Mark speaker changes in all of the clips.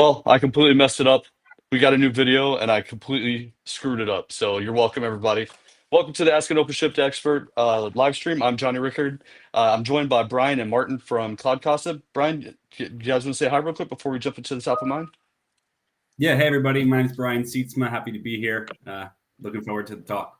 Speaker 1: Well, I completely messed it up. We got a new video and I completely screwed it up. So you're welcome, everybody. Welcome to the Ask an OpenShift Expert live stream. I'm Jonny Rickard. I'm joined by Brian and Martin from CloudCasa. Brian, you guys want to say hi real quick before we jump into the top of mine?
Speaker 2: Yeah, hey everybody. My name is Brian Sietsma. Happy to be here. Looking forward to the talk.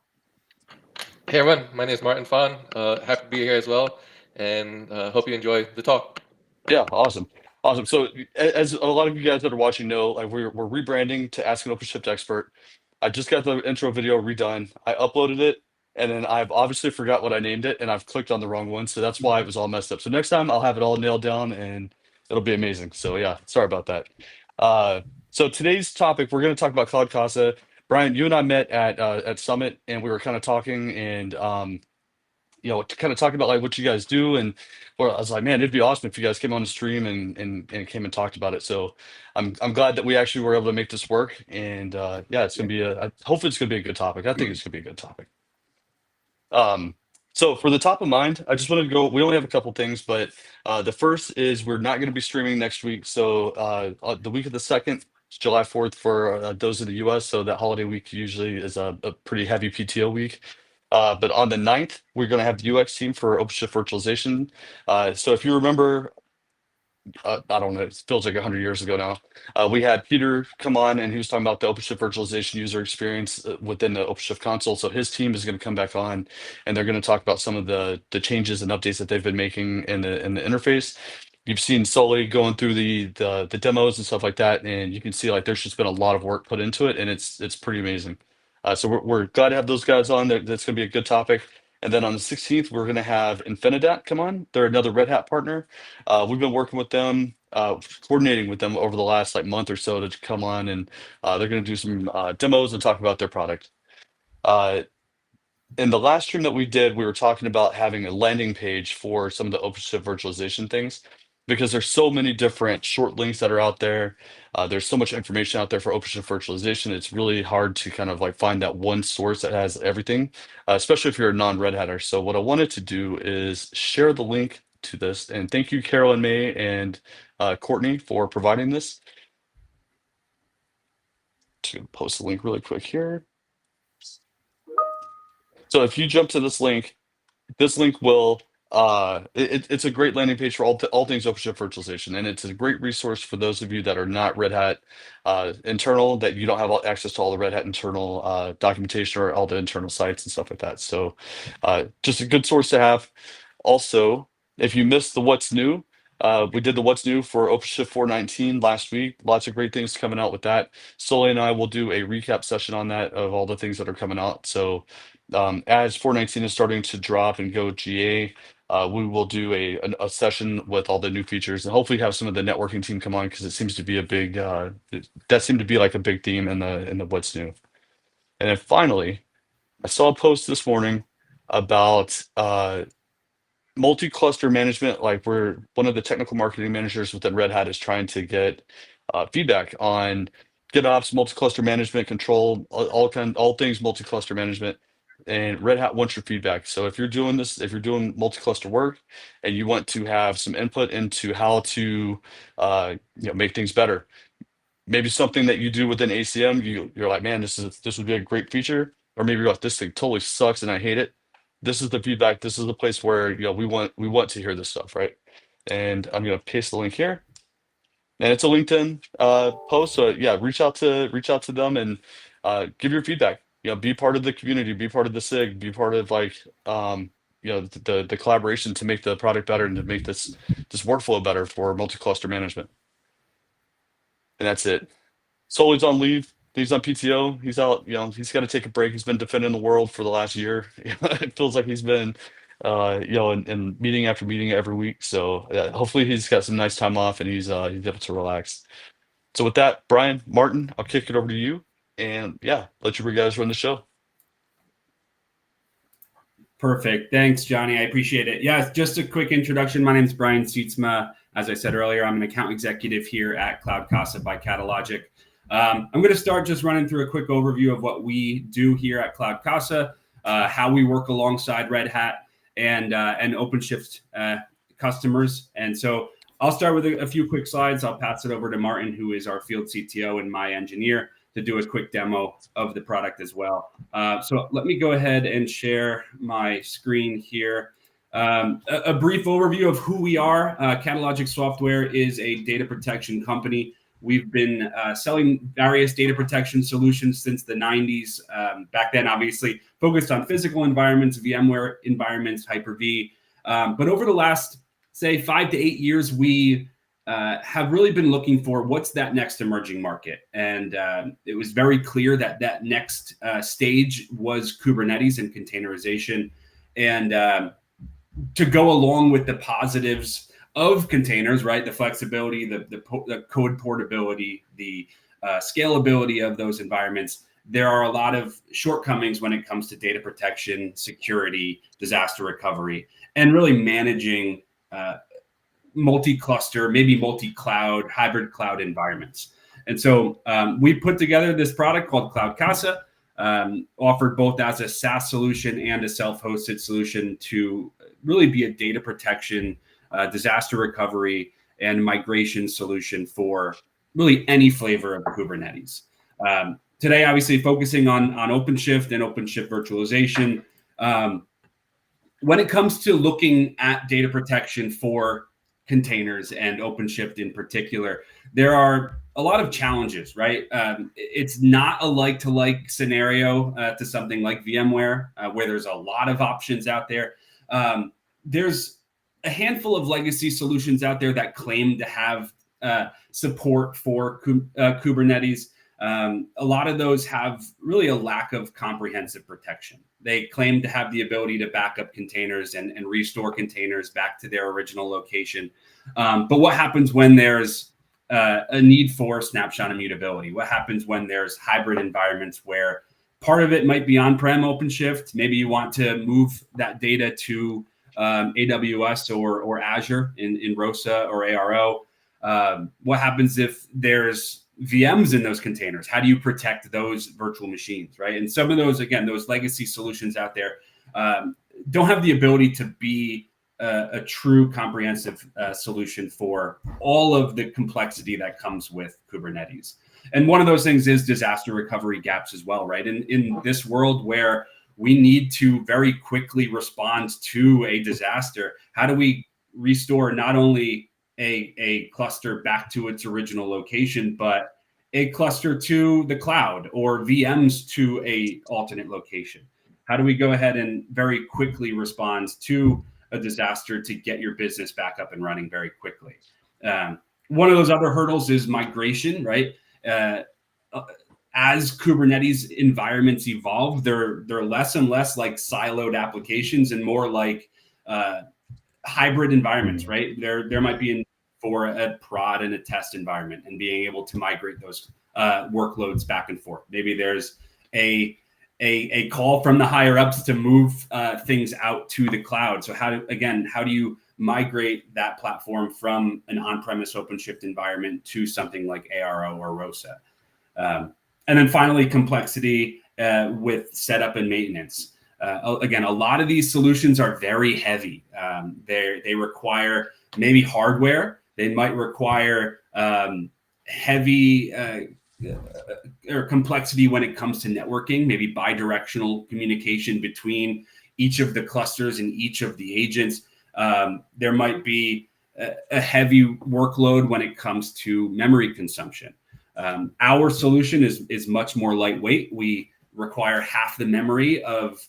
Speaker 3: Hey everyone, my name is Martin Fahn. Happy to be here as well, and hope you enjoy the talk.
Speaker 1: Yeah, awesome. Awesome. So as a lot of you guys that are watching know, like we're rebranding to Ask an OpenShift Expert. I just got the intro video redone. I uploaded it, and then I've obviously forgot what I named it, and I've clicked on the wrong one. So that's why it was all messed up. So next time I'll have it all nailed down and it'll be amazing. So yeah, sorry about that. So today's topic, we're going to talk about CloudCasa. Brian, you and I met at Summit, and we were kind of talking and kind of talking about like what you guys do. And well, I was like, man, it'd be awesome if you guys came on the stream and came and talked about it. So I'm glad that we actually were able to make this work. And yeah, it's gonna be hopefully it's gonna be a good topic. I think it's gonna be a good topic. So for the top of mind, I just wanted to go. We only have a couple things, but the first is we're not going to be streaming next week. So the week of the 2nd, July 4th for those in the US. So that holiday week usually is a pretty heavy PTO week. But on the 9th, we're going to have the UX team for OpenShift Virtualization. So if you remember, I don't know, it feels like 100 years ago now. We had Peter come on and he was talking about the OpenShift virtualization user experience within the OpenShift console. So his team is going to come back on and they're going to talk about some of the changes and updates that they've been making in the interface. You've seen Sully going through the demos and stuff like that, and you can see like there's just been a lot of work put into it, and it's pretty amazing. So we're glad to have those guys on. That's going to be a good topic. And then on the 16th, we're going to have Infinidat come on. They're another Red Hat partner. We've been working with them, coordinating with them over the last like month or so to come on, and they're going to do some demos and talk about their product. In the last stream that we did, we were talking about having a landing page for some of the OpenShift virtualization things because there's so many different short links that are out there. There's so much information out there for OpenShift virtualization. It's really hard to kind of like find that one source that has everything, especially if you're a non-Red Hatter. So what I wanted to do is share the link to this. And thank you, Carol and May and Courtney for providing this. To post the link really quick here. So if you jump to this link will it's a great landing page for all things OpenShift virtualization, and it's a great resource for those of you that are not Red Hat internal, that you don't have access to all the Red Hat internal documentation or all the internal sites and stuff like that. So just a good source to have. Also, if you missed the what's new, we did the what's new for OpenShift 4.19 last week. Lots of great things coming out with that. Sully and I will do a recap session on that of all the things that are coming out. So as 4.19 is starting to drop and go GA, we will do a session with all the new features and hopefully have some of the networking team come on because it seems to be a big that seemed to be like a big theme in the what's new. And then finally, I saw a post this morning about multi-cluster management. Like one of the technical marketing managers within Red Hat is trying to get feedback on GitOps, multi-cluster management control, all things multi-cluster management. And Red Hat wants your feedback. So if you're doing this, if you're doing multi-cluster work and you want to have some input into how to make things better, maybe something that you do within ACM, you're like, man, this would be a great feature. Or maybe you're like, this thing totally sucks and I hate it. This is the feedback. This is the place where we want to hear this stuff, right? And I'm gonna paste the link here. And it's a LinkedIn post. So yeah, reach out to them and give your feedback. Be part of the community, be part of the SIG, be part of like the collaboration to make the product better and to make this workflow better for multi-cluster management. And that's it. Sully's on leave. He's on PTO. He's out. He's got to take a break. He's been defending the world for the last year. It feels like he's been, in meeting after meeting every week. So hopefully he's got some nice time off and he's able to relax. So with that, Brian, Martin, I'll kick it over to you. And yeah, let you guys run the show.
Speaker 2: Perfect. Thanks, Jonny. I appreciate it. Yeah, just a quick introduction. My name is Brian Sietsma. As I said earlier, I'm an account executive here at CloudCasa by Catalogic. I'm going to start just running through a quick overview of what we do here at CloudCasa, how we work alongside Red Hat and OpenShift customers. And so I'll start with a few quick slides. I'll pass it over to Martin, who is our field CTO and my engineer, to do a quick demo of the product as well. So let me go ahead and share my screen here. A brief overview of who we are. Catalogic Software is a data protection company. We've been selling various data protection solutions since the 90s. Back then, obviously, focused on physical environments, VMware environments, Hyper-V. But over the last, say, 5 to 8 years, we have really been looking for what's that next emerging market. And it was very clear that that next stage was Kubernetes and containerization. And to go along with the positives of containers, right? The flexibility, the code portability, the scalability of those environments. There are a lot of shortcomings when it comes to data protection, security, disaster recovery, and really managing multi-cluster, maybe multi-cloud, hybrid cloud environments. And so we put together this product called CloudCasa, offered both as a SaaS solution and a self-hosted solution to really be a data protection, disaster recovery, and migration solution for really any flavor of Kubernetes. Today, obviously, focusing on OpenShift and OpenShift virtualization. When it comes to looking at data protection for containers and OpenShift in particular, there are a lot of challenges, right? It's not a like-to-like scenario to something like VMware, where there's a lot of options out there. There's a handful of legacy solutions out there that claim to have support for Kubernetes. A lot of those have really a lack of comprehensive protection. They claim to have the ability to back up containers and restore containers back to their original location. But what happens when there's a need for snapshot immutability? What happens when there's hybrid environments where part of it might be on-prem OpenShift? Maybe you want to move that data to AWS or Azure in ROSA or ARO. What happens if there's VMs in those containers? How do you protect those virtual machines, right? And some of those, again, those legacy solutions out there don't have the ability to be a true comprehensive solution for all of the complexity that comes with Kubernetes. And one of those things is disaster recovery gaps as well, right? In this world where we need to very quickly respond to a disaster, how do we restore not only a cluster back to its original location, but a cluster to the cloud or VMs to a alternate location? How do we go ahead and very quickly respond to a disaster to get your business back up and running very quickly? One of those other hurdles is migration, right? As Kubernetes environments evolve, they're less and less like siloed applications and more like hybrid environments, right? There might be for a prod and a test environment, and being able to migrate those workloads back and forth. Maybe there's a call from the higher ups to move things out to the cloud. So how do you migrate that platform from an on-premise OpenShift environment to something like ARO or ROSA? And then finally, complexity with setup and maintenance. Again, a lot of these solutions are very heavy. They require maybe hardware. They might require heavy or complexity when it comes to networking, maybe bi-directional communication between each of the clusters and each of the agents. There might be a heavy workload when it comes to memory consumption. Our solution is much more lightweight. We require half the memory of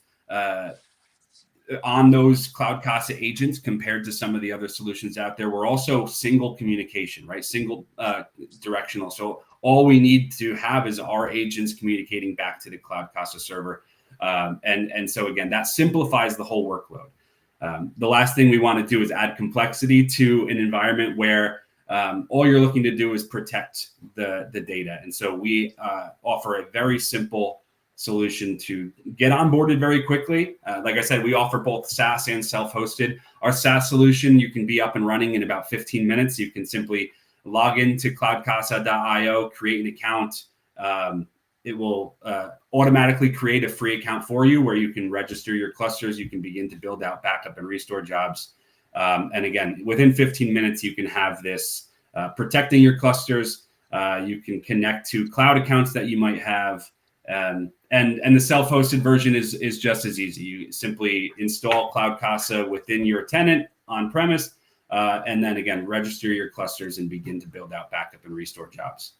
Speaker 2: on those CloudCasa agents compared to some of the other solutions out there. We're also single communication, right? Single directional. So all we need to have is our agents communicating back to the CloudCasa server. And so again, that simplifies the whole workload. The last thing we want to do is add complexity to an environment where all you're looking to do is protect the data. And so we offer a very simple solution to get onboarded very quickly. Like I said, we offer both SaaS and self-hosted. Our SaaS solution, you can be up and running in about 15 minutes. You can simply log into cloudcasa.io, create an account. It will automatically create a free account for you where you can register your clusters. You can begin to build out backup and restore jobs. And again, within 15 minutes, you can have this protecting your clusters. You can connect to cloud accounts that you might have. And the self-hosted version is just as easy. You simply install CloudCasa within your tenant on premise, and then again, register your clusters and begin to build out backup and restore jobs.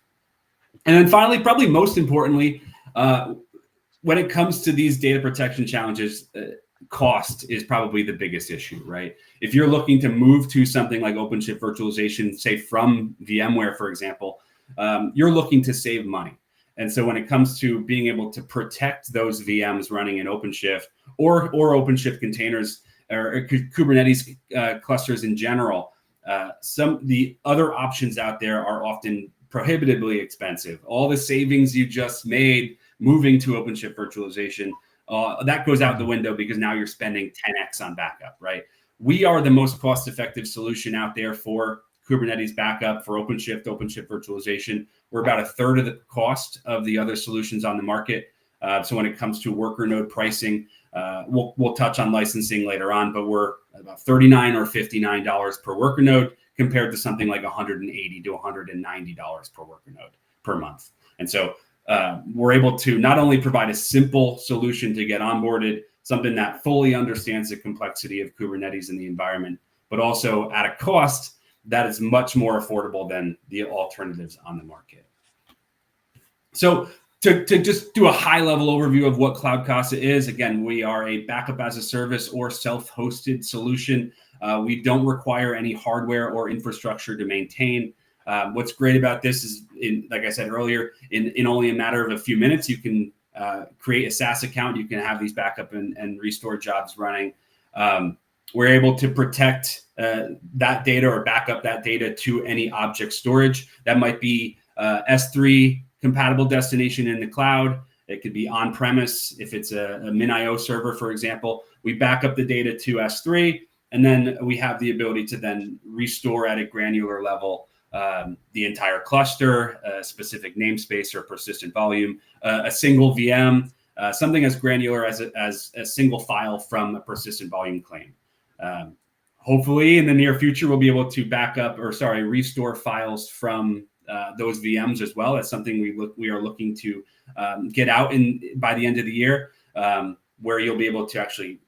Speaker 2: And then finally, probably most importantly, when it comes to these data protection challenges, cost is probably the biggest issue, right? If you're looking to move to something like OpenShift virtualization, say from VMware, for example, you're looking to save money. And so when it comes to being able to protect those VMs running in OpenShift or OpenShift containers or Kubernetes clusters in general, the other options out there are often prohibitively expensive. All the savings you just made moving to OpenShift virtualization, that goes out the window because now you're spending 10x on backup, right? We are the most cost-effective solution out there for Kubernetes backup, for OpenShift virtualization. We're about a third of the cost of the other solutions on the market. So when it comes to worker node pricing, we'll touch on licensing later on, but we're about $39 or $59 per worker node compared to something like $180 to $190 per worker node per month. And so we're able to not only provide a simple solution to get onboarded, something that fully understands the complexity of Kubernetes in the environment, but also at a cost that is much more affordable than the alternatives on the market. So to just do a high-level overview of what CloudCasa is, again, we are a backup as a service or self-hosted solution. We don't require any hardware or infrastructure to maintain. What's great about this is, like I said earlier, in only a matter of a few minutes, you can create a SaaS account. You can have these backup and restore jobs running. We're able to protect that data or back up that data to any object storage. That might be S3 compatible destination in the cloud. It could be on-premise if it's a MinIO server, for example. We back up the data to S3, and then we have the ability to then restore at a granular level the entire cluster, a specific namespace or persistent volume, a single VM, something as granular as a single file from a persistent volume claim. Hopefully, in the near future, we'll be able to restore files from those VMs as well. That's something we are looking to get out by the end of the year, where you'll be able to actually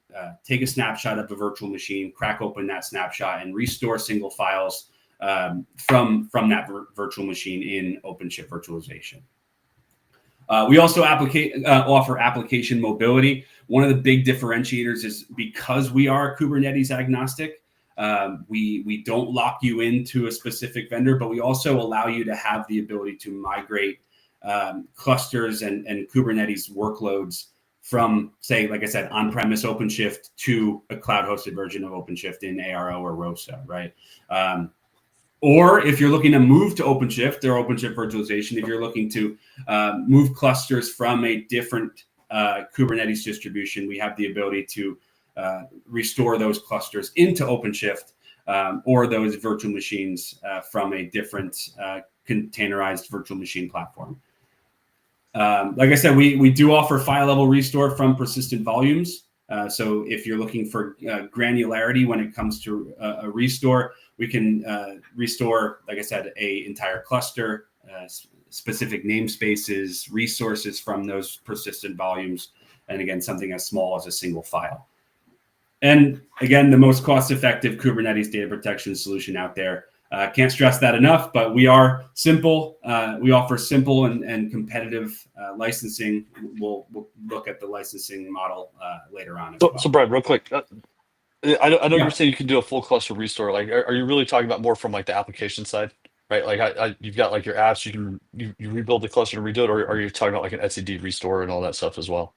Speaker 2: take a snapshot of a virtual machine, crack open that snapshot, and restore single files from that virtual machine in OpenShift virtualization. We also offer application mobility. One of the big differentiators is because we are Kubernetes agnostic, we don't lock you into a specific vendor, but we also allow you to have the ability to migrate clusters and Kubernetes workloads from, say, like I said, on-premise OpenShift to a cloud-hosted version of OpenShift in ARO or ROSA, right? Or if you're looking to move to OpenShift or OpenShift virtualization, if you're looking to move clusters from a different Kubernetes distribution, we have the ability to restore those clusters into OpenShift or those virtual machines from a different containerized virtual machine platform. Like I said, we do offer file level restore from persistent volumes. So if you're looking for granularity when it comes to a restore, we can restore, like I said, a entire cluster, specific namespaces, resources from those persistent volumes, and again, something as small as a single file. And again, the most cost-effective Kubernetes data protection solution out there. Can't stress that enough, but we are simple. We offer simple and competitive licensing. We'll look at the licensing model later on.
Speaker 1: So Brad, real quick, I know
Speaker 2: Yeah.
Speaker 1: you're saying you can do a full cluster restore. Like, are you really talking about more from like the application side, right? Like, you've got like your apps, you rebuild the cluster and redo it, or are you talking about like an etcd restore and all that stuff as well?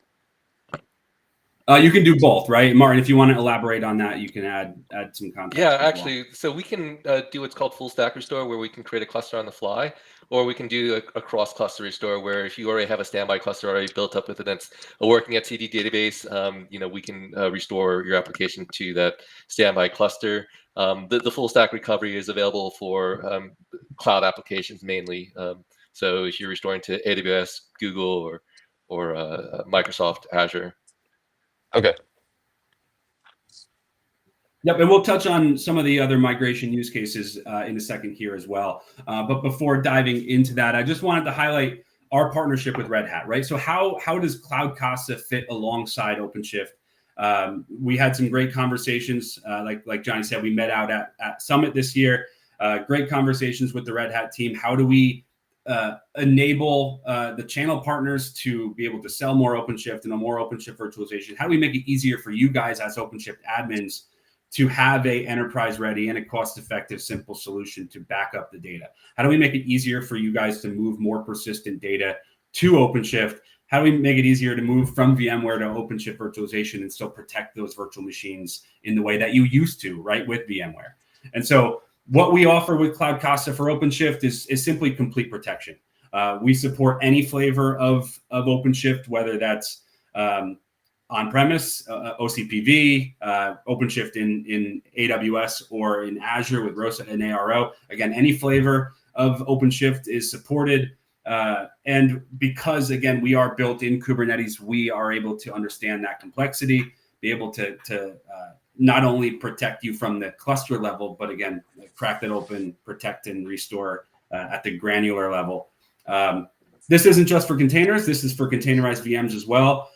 Speaker 2: You can do both, right? Martin, if you want to elaborate on that, you can add some context.
Speaker 3: Yeah,
Speaker 2: as well.
Speaker 3: actually, so we can do what's called full stack restore, where we can create a cluster on the fly, or we can do a cross cluster restore, where if you already have a standby cluster already built up with it, that's a working etcd database, we can restore your application to that standby cluster. The full stack recovery is available for cloud applications mainly. So if you're restoring to AWS, Google, or Microsoft Azure.
Speaker 1: Okay.
Speaker 2: Yep, and we'll touch on some of the other migration use cases in a second here as well. But before diving into that, I just wanted to highlight our partnership with Red Hat, right? So how does CloudCasa fit alongside OpenShift? We had some great conversations. Like Jonny said, we met out at Summit this year. Great conversations with the Red Hat team. How do we enable the channel partners to be able to sell more OpenShift and a more OpenShift virtualization? How do we make it easier for you guys as OpenShift admins to have a enterprise ready and a cost-effective, simple solution to back up the data? How do we make it easier for you guys to move more persistent data to OpenShift? How do we make it easier to move from VMware to OpenShift virtualization and still protect those virtual machines in the way that you used to, right, with VMware? And so what we offer with CloudCasa for OpenShift is simply complete protection. We support any flavor of OpenShift, whether that's on-premise, OCPV, OpenShift in AWS or in Azure with ROSA and ARO. Again, any flavor of OpenShift is supported. And because, again, we are built in Kubernetes, we are able to understand that complexity, be able to not only protect you from the cluster level, but again, crack that open, protect and restore at the granular level. This isn't just for containers. This is for containerized VMs as well.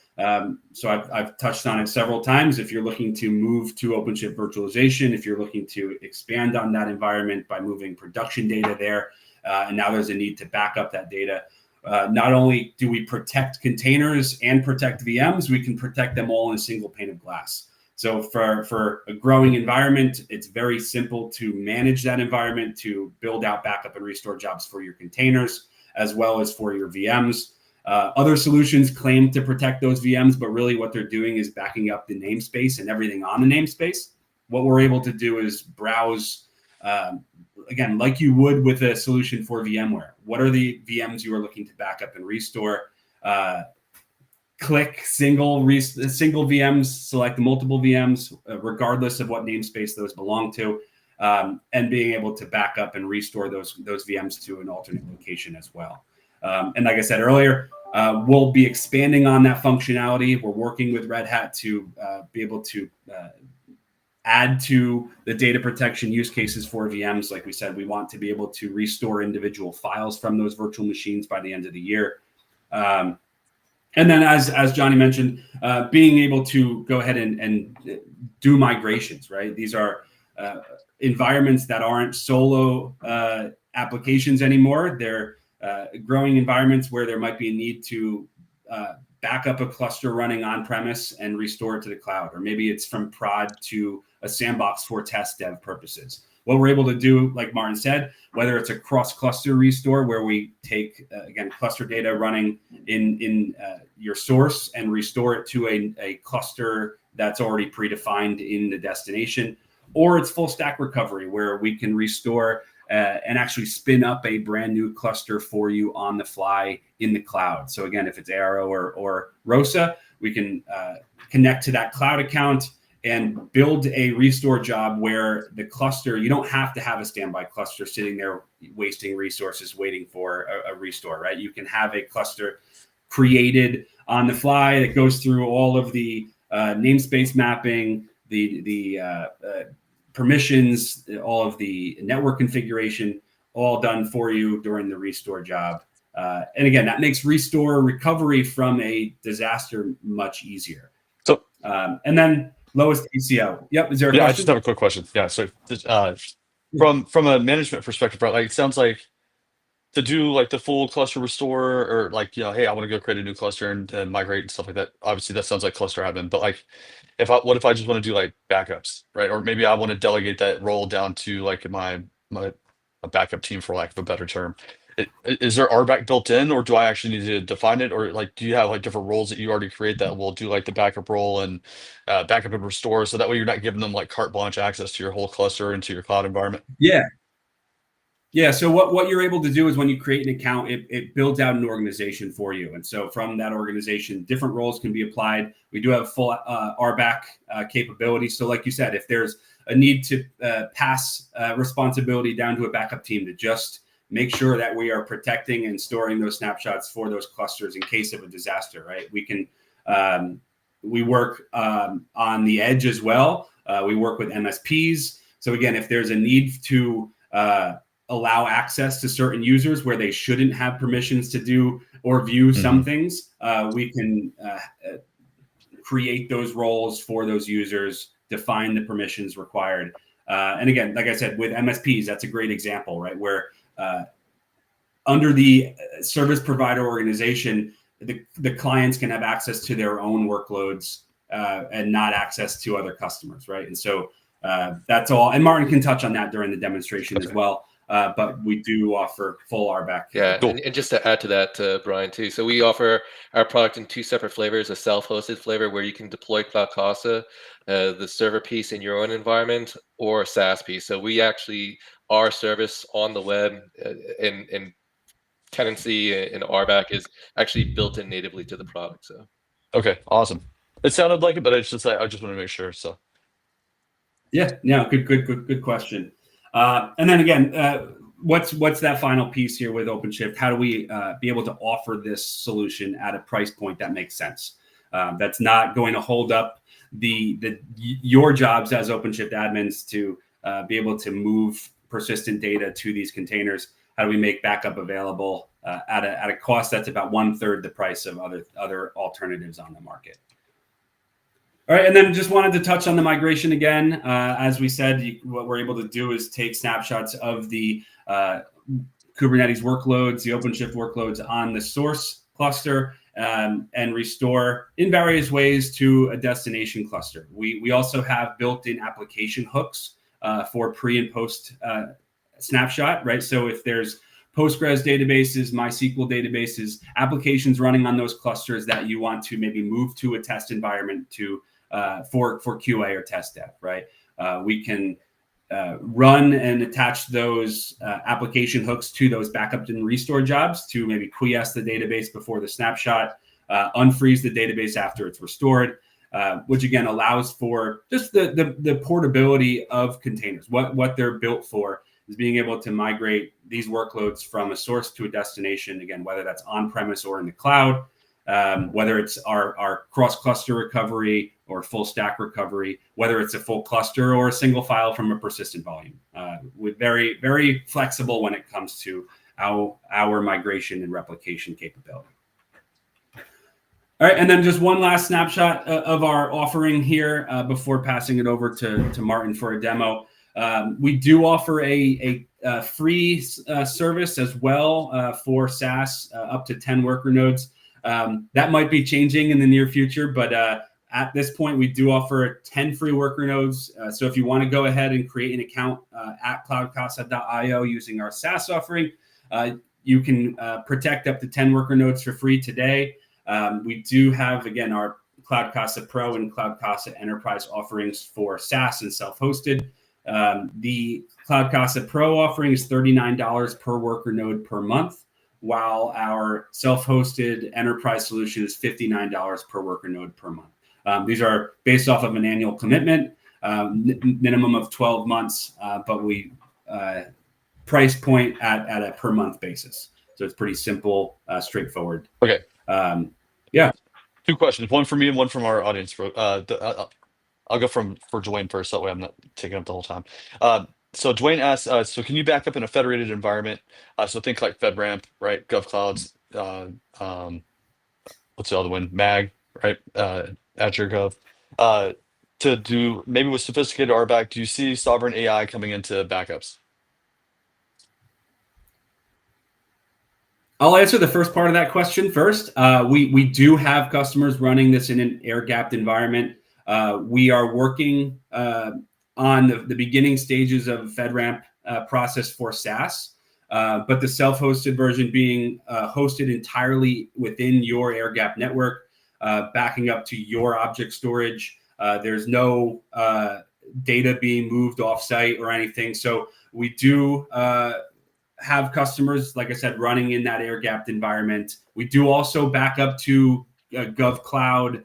Speaker 2: So I've touched on it several times. If you're looking to move to OpenShift virtualization, if you're looking to expand on that environment by moving production data there, and now there's a need to back up that data. Not only do we protect containers and protect VMs, we can protect them all in a single pane of glass. So for a growing environment, it's very simple to manage that environment, to build out backup and restore jobs for your containers, as well as for your VMs. Other solutions claim to protect those VMs, but really what they're doing is backing up the namespace and everything on the namespace. What we're able to do is browse, again, like you would with a solution for VMware. What are the VMs you are looking to back up and restore? Click single VMs, select multiple VMs, regardless of what namespace those belong to, and being able to back up and restore those VMs to an alternate location as well. And like I said earlier, we'll be expanding on that functionality. We're working with Red Hat to be able to add to the data protection use cases for VMs. Like we said, we want to be able to restore individual files from those virtual machines by the end of the year. And then as Jonny mentioned, being able to go ahead and do migrations, right? These are environments that aren't solo applications anymore. They're growing environments where there might be a need to back up a cluster running on premise and restore it to the cloud, or maybe it's from prod to a sandbox for test dev purposes. What we're able to do, like Martin said, whether it's a cross-cluster restore where we take, again, cluster data running in your source and restore it to a cluster that's already predefined in the destination, or it's full stack recovery where we can restore and actually spin up a brand new cluster for you on the fly in the cloud. So again, if it's ARO or ROSA, we can connect to that cloud account and build a restore job where the cluster, you don't have to have a standby cluster sitting there wasting resources waiting for a restore, right? You can have a cluster created on the fly that goes through all of the namespace mapping, the permissions, all of the network configuration, all done for you during the restore job. And again, that makes restore recovery from a disaster much easier.
Speaker 1: So,
Speaker 2: and then lowest TCO. Yep. Is there a question?
Speaker 1: I just have a quick question. Yeah. So from a management perspective, right? Like it sounds like to do like the full cluster restore or like, hey, I want to go create a new cluster and migrate and stuff like that. Obviously that sounds like cluster admin, but like what if I just want to do like backups, right? Or maybe I want to delegate that role down to like my a backup team, for lack of a better term. Is there RBAC built in, or do I actually need to define it? Or like, do you have like different roles that you already create that will do like the backup role and backup and restore? So that way you're not giving them like carte blanche access to your whole cluster and to your cloud environment.
Speaker 2: Yeah. So what you're able to do is when you create an account, it builds out an organization for you. And so from that organization, different roles can be applied. We do have full RBAC capability. So like you said, if there's a need to pass responsibility down to a backup team to just make sure that we are protecting and storing those snapshots for those clusters in case of a disaster, right? We can we work on the edge as well. We work with MSPs. So again, if there's a need to allow access to certain users where they shouldn't have permissions to do or view some things, we can create those roles for those users, define the permissions required. And again, like I said, with MSPs, that's a great example, right? Where under the service provider organization, the clients can have access to their own workloads and not access to other customers, right? And so that's all. And Martin can touch on that during the demonstration as well. But we do offer full RBAC.
Speaker 3: Yeah, and just to add to that, Brian, too. So we offer our product in 2 separate flavors: a self-hosted flavor where you can deploy CloudCasa, the server piece in your own environment, or a SaaS piece. So we actually, our service on the web and tenancy and RBAC is actually built in natively to the product. So
Speaker 1: Okay, awesome. It sounded like it, but I just want to make sure. So
Speaker 2: yeah, good question. And then again, what's that final piece here with OpenShift? How do we be able to offer this solution at a price point that makes sense? That's not going to hold up your jobs as OpenShift admins to be able to move persistent data to these containers. How do we make backup available at a cost that's about 1/3 the price of other alternatives on the market? All right, and then just wanted to touch on the migration again. As we said, what we're able to do is take snapshots of the Kubernetes workloads, the OpenShift workloads on the source cluster, and restore in various ways to a destination cluster. We also have built-in application hooks for pre and post snapshot, right? So if there's Postgres databases, MySQL databases, applications running on those clusters that you want to maybe move to a test environment to for QA or test dev, right? We can run and attach those application hooks to those backup and restore jobs to maybe quiesce the database before the snapshot, unfreeze the database after it's restored, which again allows for just the portability of containers. What they're built for is being able to migrate these workloads from a source to a destination, again, whether that's on-premise or in the cloud, whether it's our cross-cluster recovery or full stack recovery, whether it's a full cluster or a single file from a persistent volume. We're very, very flexible when it comes to our migration and replication capability. All right, and then just one last snapshot of our offering here before passing it over to Martin for a demo. We do offer a free service as well for SaaS up to 10 worker nodes. That might be changing in the near future, but at this point, we do offer 10 free worker nodes. So if you want to go ahead and create an account at cloudcasa.io using our SaaS offering, you can protect up to 10 worker nodes for free today. We do have, again, our CloudCasa Pro and CloudCasa Enterprise offerings for SaaS and self-hosted. The CloudCasa Pro offering is $39 per worker node per month, while our self-hosted enterprise solution is $59 per worker node per month. These are based off of an annual commitment, minimum of 12 months, but we price point at a per month basis. So it's pretty simple, straightforward.
Speaker 1: okay,
Speaker 2: Yeah.
Speaker 1: 2 questions, one for me and one from our audience. I'll go for Dwayne first, that way I'm not taking up the whole time. So Dwayne asks, so can you back up in a federated environment? So think like FedRAMP, right? GovClouds, what's the other one? MAG, right? Azure Gov. To do maybe with sophisticated RBAC, do you see sovereign AI coming into backups?
Speaker 2: I'll answer the first part of that question first. We do have customers running this in an air-gapped environment. We are working on the beginning stages of FedRAMP process for SaaS, but the self-hosted version being hosted entirely within your air-gapped network, backing up to your object storage. There's no data being moved off-site or anything. So we do have customers, like I said, running in that air-gapped environment. We do also back up to GovCloud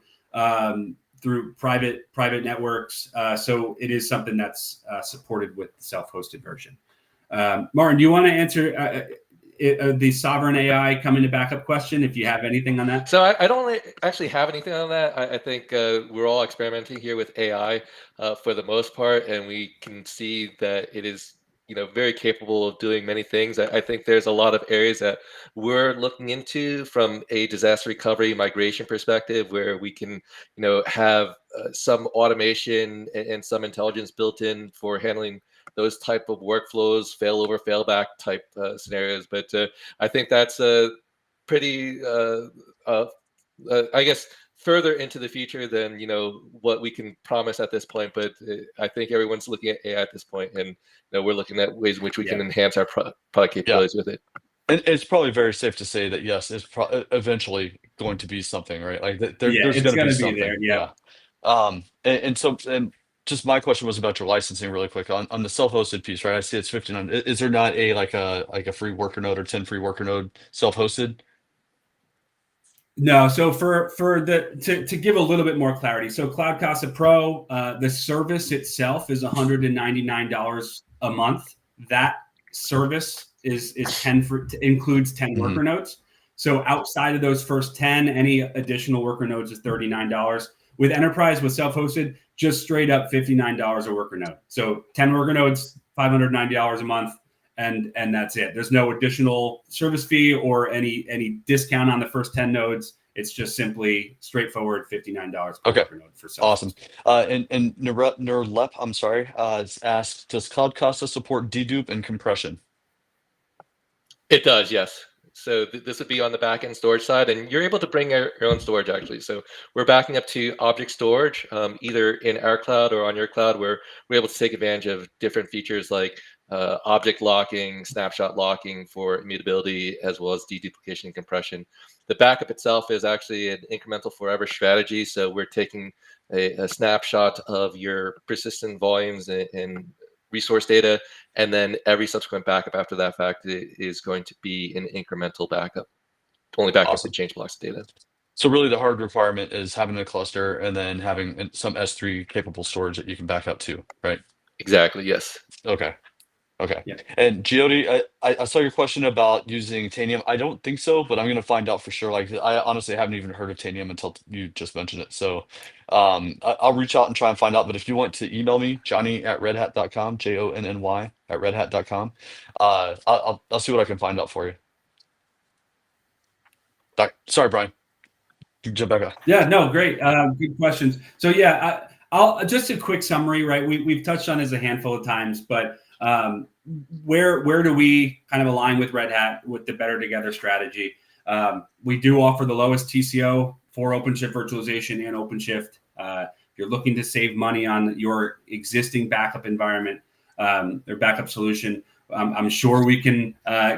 Speaker 2: through private networks. So it is something that's supported with the self-hosted version. Martin, do you want to answer the sovereign AI come into backup question, if you have anything on that.
Speaker 3: So I don't actually have anything on that. I think we're all experimenting here with AI for the most part, and we can see that it is very capable of doing many things. I think there's a lot of areas that we're looking into from a disaster recovery migration perspective, where we can have some automation and some intelligence built in for handling those type of workflows, failover, failback type scenarios. But I think that's pretty, I guess, further into the future than what we can promise at this point. But I think everyone's looking at AI at this point, and we're looking at ways in which we can enhance our product capabilities with it.
Speaker 1: And it's probably very safe to say that yes, it's eventually going to be something, right? Like there's
Speaker 2: it's
Speaker 1: going to be
Speaker 2: gonna be
Speaker 1: something.
Speaker 2: there. Yeah.
Speaker 1: And just my question was about your licensing really quick on the self-hosted piece, right? I see it's 59. Is there not like a free worker node or 10 free worker node self-hosted?
Speaker 2: No, so to give a little bit more clarity, so CloudCasa Pro, the service itself is $199 a month. That service is includes 10 worker nodes. So outside of those first 10, any additional worker nodes is $39. With Enterprise, with self-hosted, just straight up $59 a worker node. So 10 worker nodes, $590 a month. And that's it. There's no additional service fee or any discount on the first 10 nodes. It's just simply straightforward $59 per worker node for self.
Speaker 1: Awesome. And Nerlep, I'm sorry, is asked, does CloudCasa support dedupe and compression?
Speaker 3: It does, yes. So this would be on the backend storage side, and you're able to bring your own storage actually. So we're backing up to object storage, either in our cloud or on your cloud, where we're able to take advantage of different features like object locking, snapshot locking for immutability, as well as deduplication and compression. The backup itself is actually an incremental forever strategy. So we're taking a snapshot of your persistent volumes and resource data, and then every subsequent backup after that fact is going to be an incremental backup, only backup the change blocks of data.
Speaker 1: So really the hard requirement is having a cluster and then having some S3 capable storage that you can back up to, right?
Speaker 3: Exactly, yes.
Speaker 1: Okay. And Giodi, I saw your question about using Tanium. I don't think so, but I'm going to find out for sure. Like, I honestly haven't even heard of Tanium until you just mentioned it. So I'll reach out and try and find out. But if you want to email me, Jonny@redhat.com, JONNY @redhat.com, I'll see what I can find out for you. Sorry, Brian. Jump back up.
Speaker 2: Yeah, no, great. Good questions. So yeah, I'll just a quick summary, right? We've touched on this a handful of times, but where do we kind of align with Red Hat with the better together strategy? We do offer the lowest TCO for OpenShift virtualization and OpenShift. If you're looking to save money on your existing backup environment or backup solution, I'm sure we can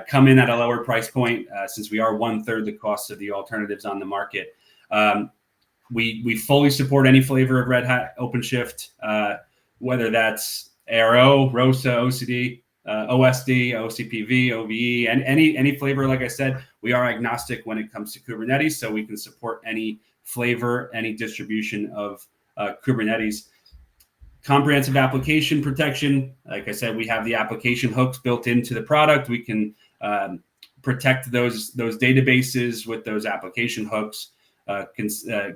Speaker 2: come in at a lower price point since we are 1/3 the cost of the alternatives on the market. We fully support any flavor of Red Hat OpenShift, whether that's ARO, ROSA, OCD, OSD, OCPV, OVE, and any flavor. Like I said, we are agnostic when it comes to Kubernetes, so we can support any flavor, any distribution of Kubernetes. Comprehensive application protection. Like I said, we have the application hooks built into the product. We can protect those databases with those application hooks,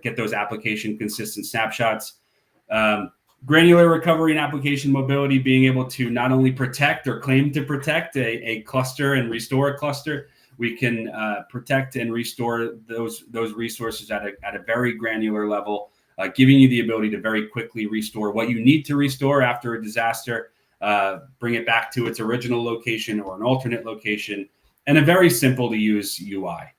Speaker 2: get those application consistent snapshots. Granular recovery and application mobility, being able to not only protect or claim to protect a cluster and restore a cluster, we can protect and restore those resources at a very granular level, giving you the ability to very quickly restore what you need to restore after a disaster, bring it back to its original location or an alternate location, and a very simple to use UI.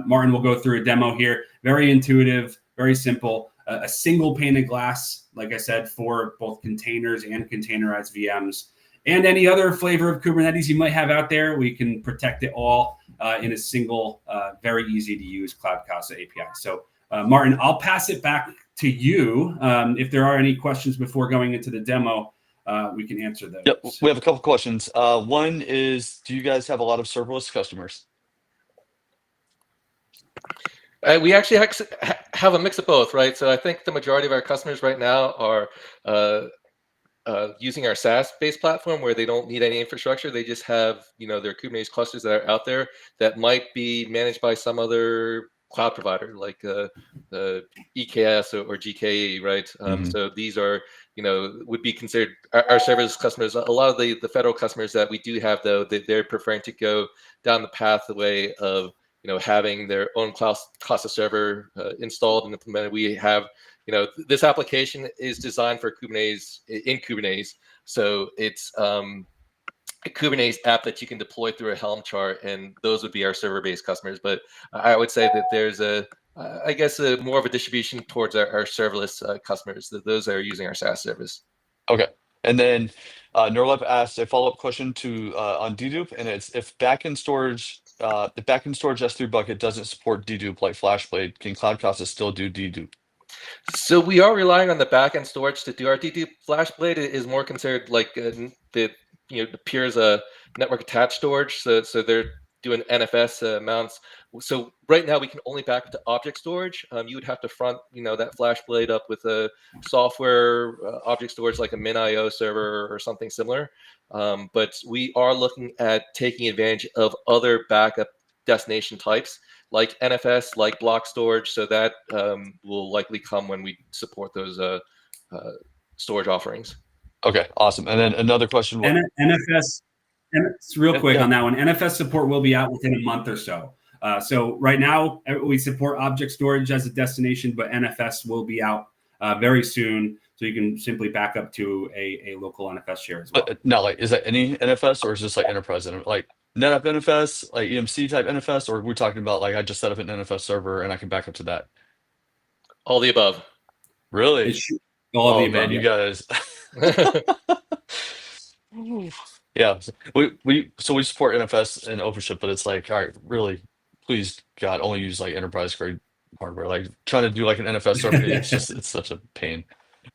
Speaker 2: Martin will go through a demo here. Very intuitive, very simple. A single pane of glass, like I said, for both containers and containerized VMs. And any other flavor of Kubernetes you might have out there, we can protect it all in a single, very easy to use CloudCasa API. So Martin, I'll pass it back to you. If there are any questions before going into the demo, we can answer those.
Speaker 1: Yep, we have a couple questions. One is, do you guys have a lot of serverless customers?
Speaker 3: We actually have a mix of both, right? So I think the majority of our customers right now are using our SaaS-based platform where they don't need any infrastructure. They just have, their Kubernetes clusters that are out there that might be managed by some other cloud provider like EKS or GKE, right? So these are, would be considered our service customers. A lot of the federal customers that we do have, though, they're preferring to go down the pathway of, having their own Casa server installed and implemented. We have, this application is designed for Kubernetes in Kubernetes. So it's a Kubernetes app that you can deploy through a Helm chart, and those would be our server-based customers. But I would say that there's I guess, more of a distribution towards our serverless customers. Those are using our SaaS service.
Speaker 1: Okay. And then Nerlep asked a follow-up question to on dedupe, and it's if backend storage S3 bucket doesn't support dedupe like FlashBlade, can CloudCasa still do dedupe?
Speaker 3: So we are relying on the backend storage to do our dedupe. FlashBlade is more considered like the appears a network attached storage. So they're doing NFS mounts. So right now we can only back up to object storage. You would have to front that FlashBlade up with a software object storage like a MinIO server or something similar. But we are looking at taking advantage of other backup destination types like NFS, like block storage. So that will likely come when we support those storage offerings.
Speaker 1: Okay, awesome. And then another question.
Speaker 2: NFS, real quick on that one. NFS support will be out within a month or so. So right now we support object storage as a destination, but NFS will be out very soon. So you can simply back up to a local NFS share as well.
Speaker 1: Now, like, is that any NFS or is this like enterprise, like NetApp NFS, like EMC type NFS, or we're talking about like I just set up an NFS server and I can back up to that?
Speaker 3: All the above.
Speaker 1: Really?
Speaker 2: All the above,
Speaker 1: man, you guys. Yeah, we support NFS and OpenShift, but it's like, all right, really, please God, only use like enterprise grade hardware. Like trying to do like an NFS server, it's such a pain.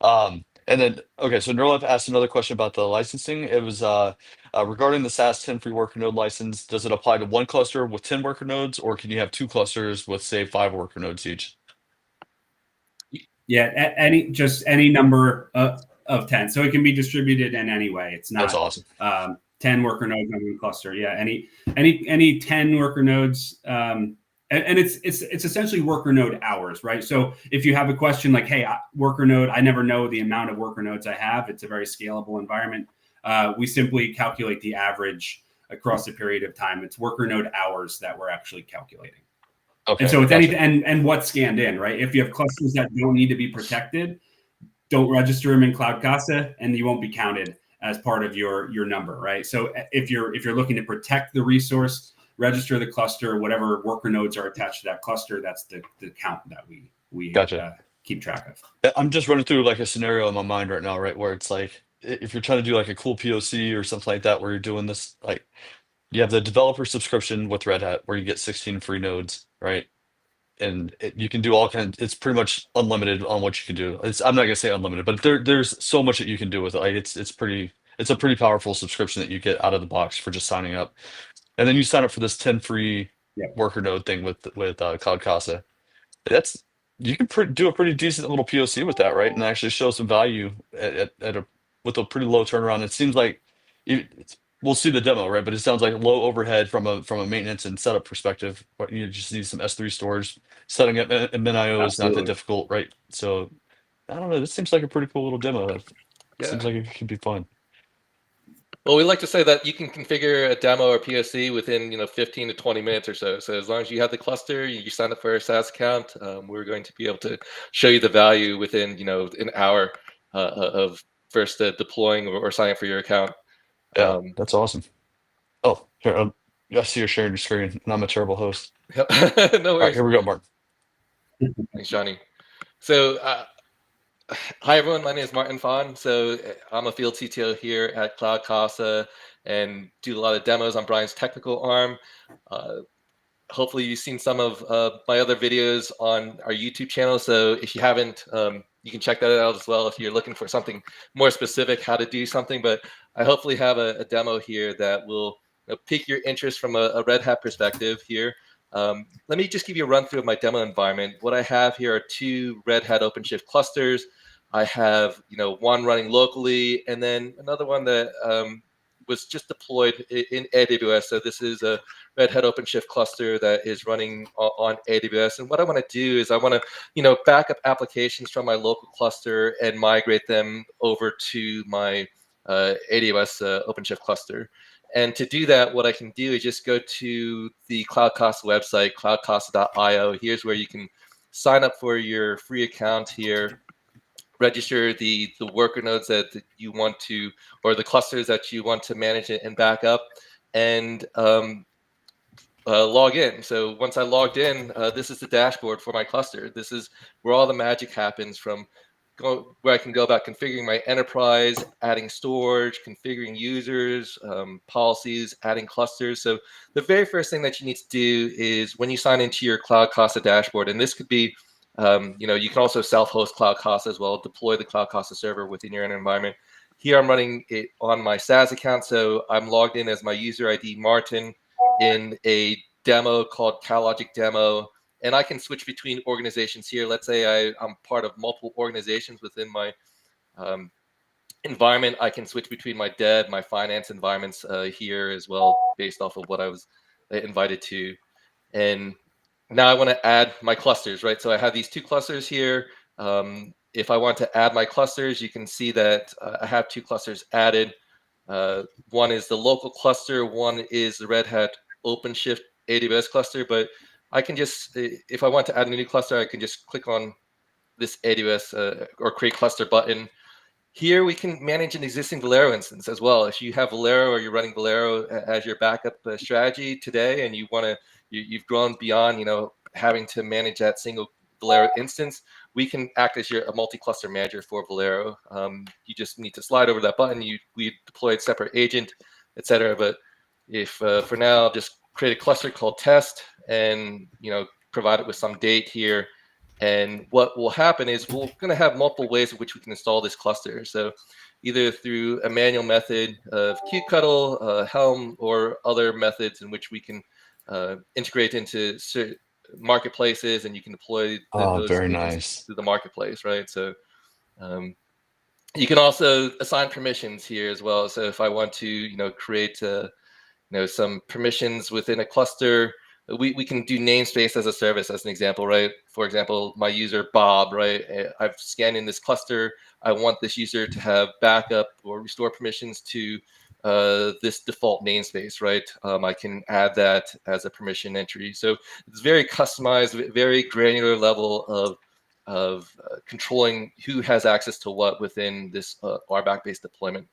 Speaker 1: And then okay, so Nerlep asked another question about the licensing. It was regarding the SaaS 10 free worker node license. Does it apply to one cluster with 10 worker nodes, or can you have 2 clusters with say 5 worker nodes each?
Speaker 2: Yeah, any number of 10. So it can be distributed in any way. It's not.
Speaker 1: That's awesome.
Speaker 2: 10 worker nodes on one cluster. Yeah, any 10 worker nodes. And it's essentially worker node hours, right? So if you have a question like, hey, worker node, I never know the amount of worker nodes I have. It's a very scalable environment. We simply calculate the average across a period of time. It's worker node hours that we're actually calculating. Okay, and so it's anything and what's scanned in, right? If you have clusters that don't need to be protected, don't register them in CloudCasa, and you won't be counted as part of your number, right? So if you're looking to protect the resource, register the cluster, whatever worker nodes are attached to that cluster, that's the count that we keep track of.
Speaker 1: I'm just running through like a scenario in my mind right now, right? Where it's like, if you're trying to do like a cool POC or something like that, where you're doing this, like you have the developer subscription with Red Hat where you get 16 free nodes, right? And you can do all kinds, it's pretty much unlimited on what you can do. I'm not gonna say unlimited, but there's so much that you can do with it. Like it's a pretty powerful subscription that you get out of the box for just signing up. And then you sign up for this 10 free worker node thing with CloudCasa. You can do a pretty decent little POC with that, right? And actually show some value with a pretty low turnaround. It seems like we'll see the demo, right? But it sounds like low overhead from a maintenance and setup perspective. But you just need some S3 stores. Setting up MinIO is not that difficult, right? So I don't know. This seems like a pretty cool little demo. It seems like it could be fun.
Speaker 3: Well, we like to say that you can configure a demo or POC within 15 to 20 minutes or so. So as long as you have the cluster, you sign up for a SaaS account, we're going to be able to show you the value within an hour of first deploying or signing up for your account.
Speaker 1: Yeah, that's awesome. Oh, here, I see you're sharing your screen, and I'm a terrible host.
Speaker 3: No worries.
Speaker 1: All right, here we go, Mark.
Speaker 3: Thanks, Jonny. So, hi everyone, my name is Martin Fahn. So I'm a field CTO here at CloudCasa and do a lot of demos on Brian's technical arm. Hopefully you've seen some of my other videos on our YouTube channel. So if you haven't, you can check that out as well if you're looking for something more specific, how to do something. But I hopefully have a demo here that will pique your interest from a Red Hat perspective here. Let me just give you a run through of my demo environment. What I have here are 2 Red Hat OpenShift clusters. I have, one running locally, and then another one that was just deployed in AWS. So this is a Red Hat OpenShift cluster that is running on AWS. And what I want to do is I want to, back up applications from my local cluster and migrate them over to my AWS OpenShift cluster. And to do that, what I can do is just go to the CloudCasa website, cloudcasa.io. Here's where you can sign up for your free account here, register the worker nodes that you want to, or the clusters that you want to manage and back up, and log in. So once I logged in, this is the dashboard for my cluster. This is where all the magic happens, from where I can go about configuring my enterprise, adding storage, configuring users, policies, adding clusters. So the very first thing that you need to do is when you sign into your CloudCasa dashboard, and this could be, you can also self-host CloudCasa as well, deploy the CloudCasa server within your own environment. Here I'm running it on my SaaS account, so I'm logged in as my user ID Martin in a demo called CalLogic Demo. And I can switch between organizations here. Let's say I'm part of multiple organizations within my environment. I can switch between my dev, my finance environments here as well, based off of what I was invited to. And now I want to add my clusters, right? So I have these two clusters here. If I want to add my clusters, you can see that I have two clusters added. One is the local cluster, one is the Red Hat OpenShift AWS cluster, but I can just, if I want to add a new cluster, I can just click on this AWS or create cluster button. Here we can manage an existing Valero instance as well. If you have Valero or you're running Valero as your backup strategy today, and you've grown beyond, having to manage that single Valero instance, we can act as a multi-cluster manager for Valero. You just need to slide over that button. We deployed separate agent, etc. But if for now, I'll just create a cluster called test, and provide it with some date here. And what will happen is we're going to have multiple ways in which we can install this cluster. So either through a manual method of kubectl, Helm, or other methods in which we can integrate into marketplaces, and you can deploy
Speaker 1: Oh,
Speaker 3: those
Speaker 1: very
Speaker 3: agents
Speaker 1: nice.
Speaker 3: through the marketplace, right? So you can also assign permissions here as well. So if I want to, create some permissions within a cluster, we can do namespace as a service as an example, right? For example, my user Bob, right? I've scanned in this cluster. I want this user to have backup or restore permissions to this default namespace, right? I can add that as a permission entry. So it's very customized, very granular level of controlling who has access to what within this RBAC-based deployment.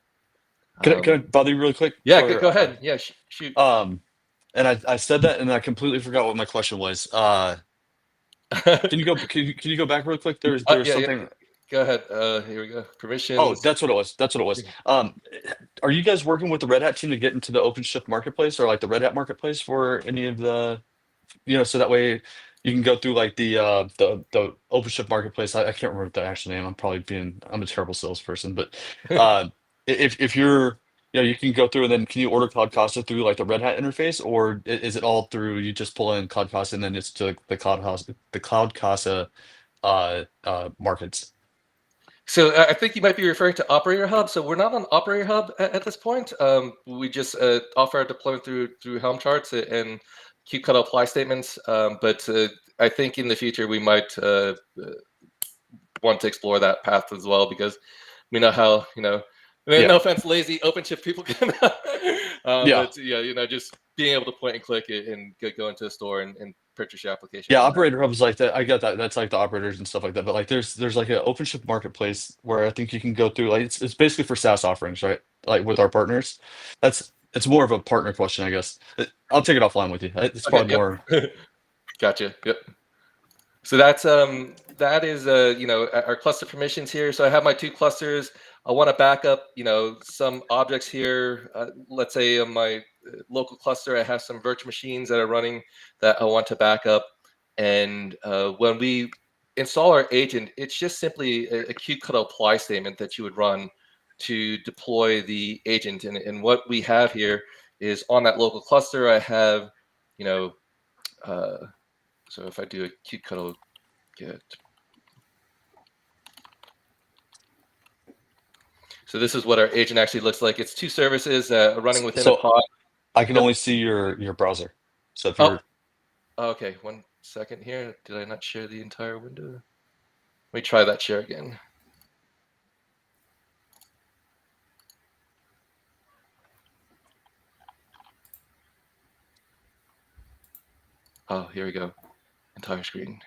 Speaker 1: Can I bother you really quick?
Speaker 3: Yeah, go ahead. Yeah, shoot.
Speaker 1: And I said that, and I completely forgot what my question was. Can you go back real quick? There was
Speaker 3: Yeah,
Speaker 1: something.
Speaker 3: Go ahead. Here we go.
Speaker 1: Oh,
Speaker 3: Permissions.
Speaker 1: that's what it was. That's what it was. Are you guys working with the Red Hat team to get into the OpenShift marketplace, or like the Red Hat marketplace, for any of the, so that way you can go through like the OpenShift marketplace. I can't remember the actual name. I'm a terrible salesperson, but if you're, you can go through, and then can you order CloudCasa through like the Red Hat interface, or is it all through, you just pull in CloudCasa and then it's to the CloudCasa markets?
Speaker 3: So I think you might be referring to Operator Hub. So we're not on Operator Hub at this point. We just offer our deployment through Helm charts and kubectl apply statements. But I think in the future we might want to explore that path as well, because we know how, no offense, lazy OpenShift people can.
Speaker 1: Yeah.
Speaker 3: But yeah, just being able to point and click it and go into the store and purchase your application.
Speaker 1: Yeah,
Speaker 3: from that.
Speaker 1: Operator Hub is like that. I get that. That's like the operators and stuff like that. But like there's like an OpenShift marketplace where I think you can go through, like it's basically for SaaS offerings, right? Like with our partners. It's more of a partner question, I guess. I'll take it offline with you. It's
Speaker 3: Okay,
Speaker 1: probably more.
Speaker 3: Gotcha. Yep. So that is our cluster permissions here. So I have my two clusters. I want to back up some objects here. Let's say on my local cluster I have some virtual machines that are running that I want to back up. And when we install our agent, it's just simply a kubectl apply statement that you would run to deploy the agent. And what we have here is on that local cluster I have so if I do a kubectl get, So this is what our agent actually looks like. It's two services running within a pod.
Speaker 1: I can only see your browser. So if you're
Speaker 3: okay, 1 second here. Did I not share the entire window? Let me try that share again. Oh, here we go. Entire screen.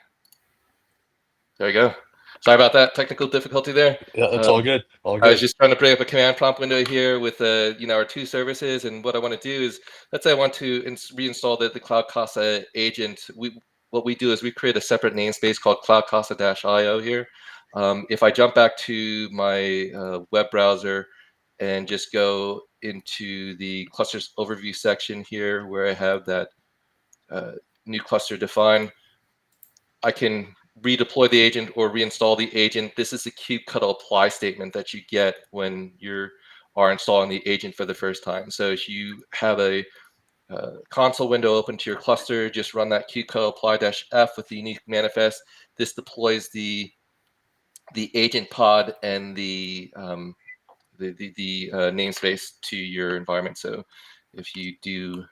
Speaker 3: There we go. Sorry about that technical difficulty there.
Speaker 1: Yeah, that's all good. All good.
Speaker 3: I was just trying to bring up a command prompt window here with our two services, and what I want to do is, let's say I want to reinstall the CloudCasa agent. What we do is we create a separate namespace called CloudCasa-IO here. If I jump back to my web browser and just go into the clusters overview section here, where I have that new cluster defined, I can redeploy the agent or reinstall the agent. This is the kubectl apply statement that you get when you are installing the agent for the first time. So if you have a console window open to your cluster, just run that kubectl apply-f with the unique manifest. This deploys the agent pod and the namespace to your environment. So if you do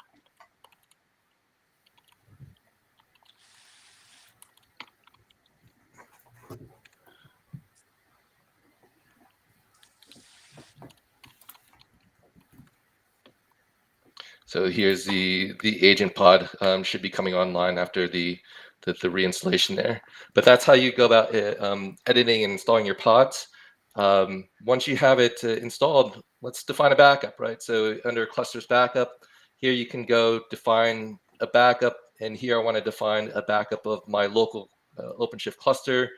Speaker 3: so here's the agent pod should be coming online after the reinstallation there. But that's how you go about editing and installing your pods. Once you have it installed, let's define a backup, right? So under clusters backup, here you can go define a backup. And here I want to define a backup of my local OpenShift cluster.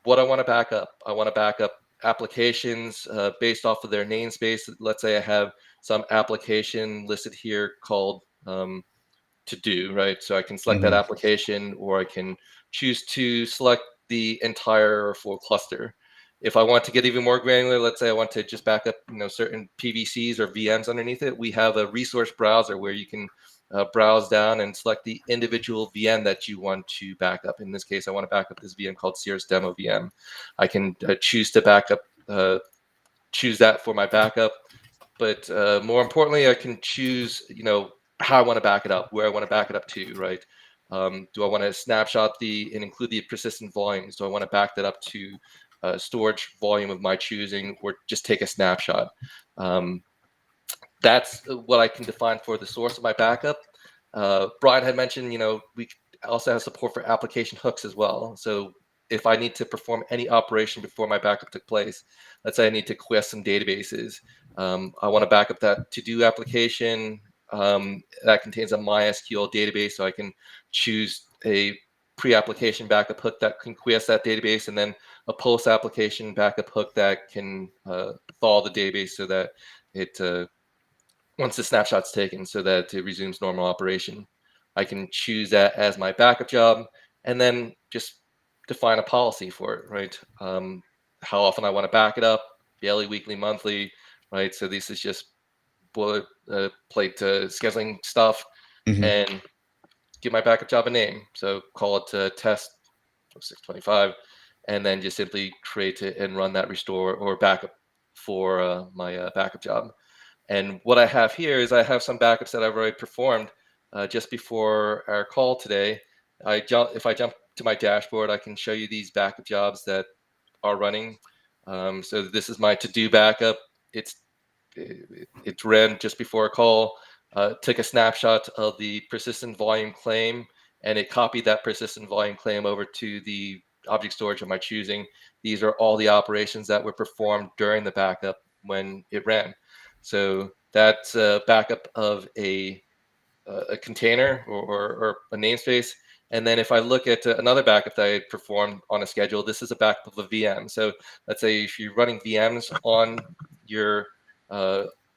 Speaker 3: What I want to back up, I want to back up applications based off of their namespace. Let's say I have some application listed here called to do, right? So I can select that application, or I can choose to select the entire or full cluster. If I want to get even more granular, let's say I want to just back up, certain PVCs or VMs underneath it. We have a resource browser where you can browse down and select the individual VM that you want to back up. In this case, I want to back up this VM called Sears Demo VM. I can choose to back up, choose that for my backup. But more importantly, I can choose, how I want to back it up, where I want to back it up to, right? Do I want to snapshot and include the persistent volumes? Do I want to back that up to storage volume of my choosing, or just take a snapshot? That's what I can define for the source of my backup. Brian had mentioned, we also have support for application hooks as well. So if I need to perform any operation before my backup took place, let's say I need to quest some databases. I want to back up that to-do application that contains a MySQL database, so I can choose a pre-application backup hook that can quest that database, and then a post-application backup hook that can thaw the database so that it once the snapshot's taken, so that it resumes normal operation. I can choose that as my backup job, and then just define a policy for it, right? How often I want to back it up, daily, weekly, monthly, right? So this is just boilerplate scheduling stuff, and give my backup job a name. So call it test 625, and then just simply create it and run that restore or backup for my backup job. And what I have here is I have some backups that I've already performed just before our call today. If I jump to my dashboard, I can show you these backup jobs that are running. So this is my to-do backup. It ran just before a call, took a snapshot of the persistent volume claim, and it copied that persistent volume claim over to the object storage of my choosing. These are all the operations that were performed during the backup when it ran. So that's a backup of a container or a namespace. And then if I look at another backup that I performed on a schedule, this is a backup of a VM. So let's say if you're running VMs on your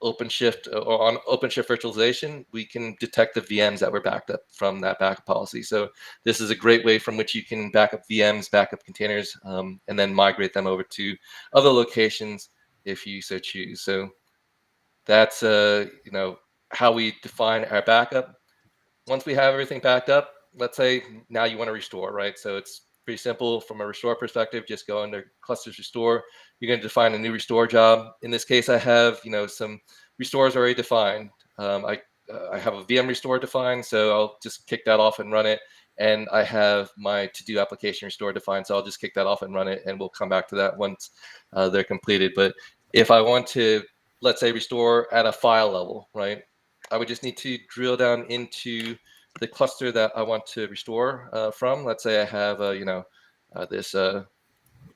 Speaker 3: OpenShift or on OpenShift virtualization, we can detect the VMs that were backed up from that backup policy. So this is a great way from which you can back up VMs, backup containers, and then migrate them over to other locations if you so choose. So that's how we define our backup. Once we have everything backed up, let's say now you want to restore, right? So it's pretty simple from a restore perspective. Just go into clusters restore. You're going to define a new restore job. In this case, I have some restores already defined. I have a VM restore defined, so I'll just kick that off and run it. And I have my to-do application restore defined, so I'll just kick that off and run it, and we'll come back to that once they're completed. But if I want to, let's say, restore at a file level, right, I would just need to drill down into the cluster that I want to restore from. Let's say I have this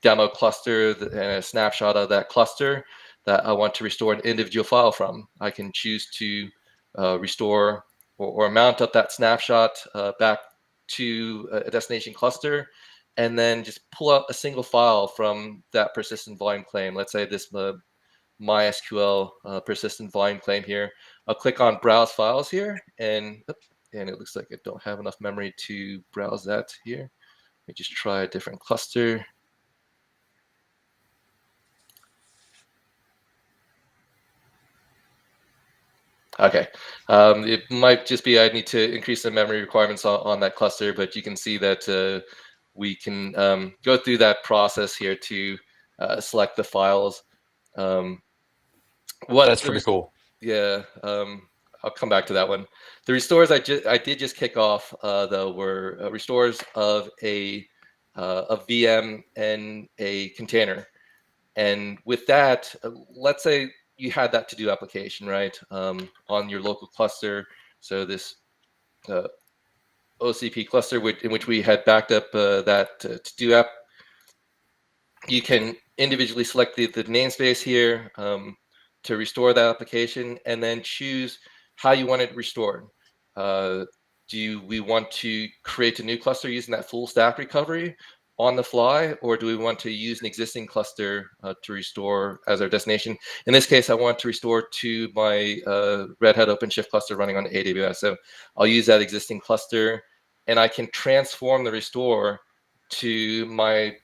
Speaker 3: demo cluster and a snapshot of that cluster that I want to restore an individual file from. I can choose to restore or mount up that snapshot back to a destination cluster, and then just pull out a single file from that persistent volume claim. Let's say this MySQL persistent volume claim here. I'll click on browse files here, and it looks like I don't have enough memory to browse that here. Let me just try a different cluster. Okay, it might just be I need to increase the memory requirements on that cluster, but you can see that we can go through that process here to select the files.
Speaker 1: That's pretty cool.
Speaker 3: Yeah, I'll come back to that one. The restores I did just kick off though were restores of a VM and a container, and with that, let's say you had that to-do application, right, on your local cluster. So this OCP cluster in which we had backed up that to-do app. You can individually select the namespace here to restore that application, and then choose how you want it restored. Do we want to create a new cluster using that full stack recovery on the fly, or do we want to use an existing cluster to restore as our destination? In this case, I want to restore to my Red Hat OpenShift cluster running on AWS. So I'll use that existing cluster, and I can transform the restore to my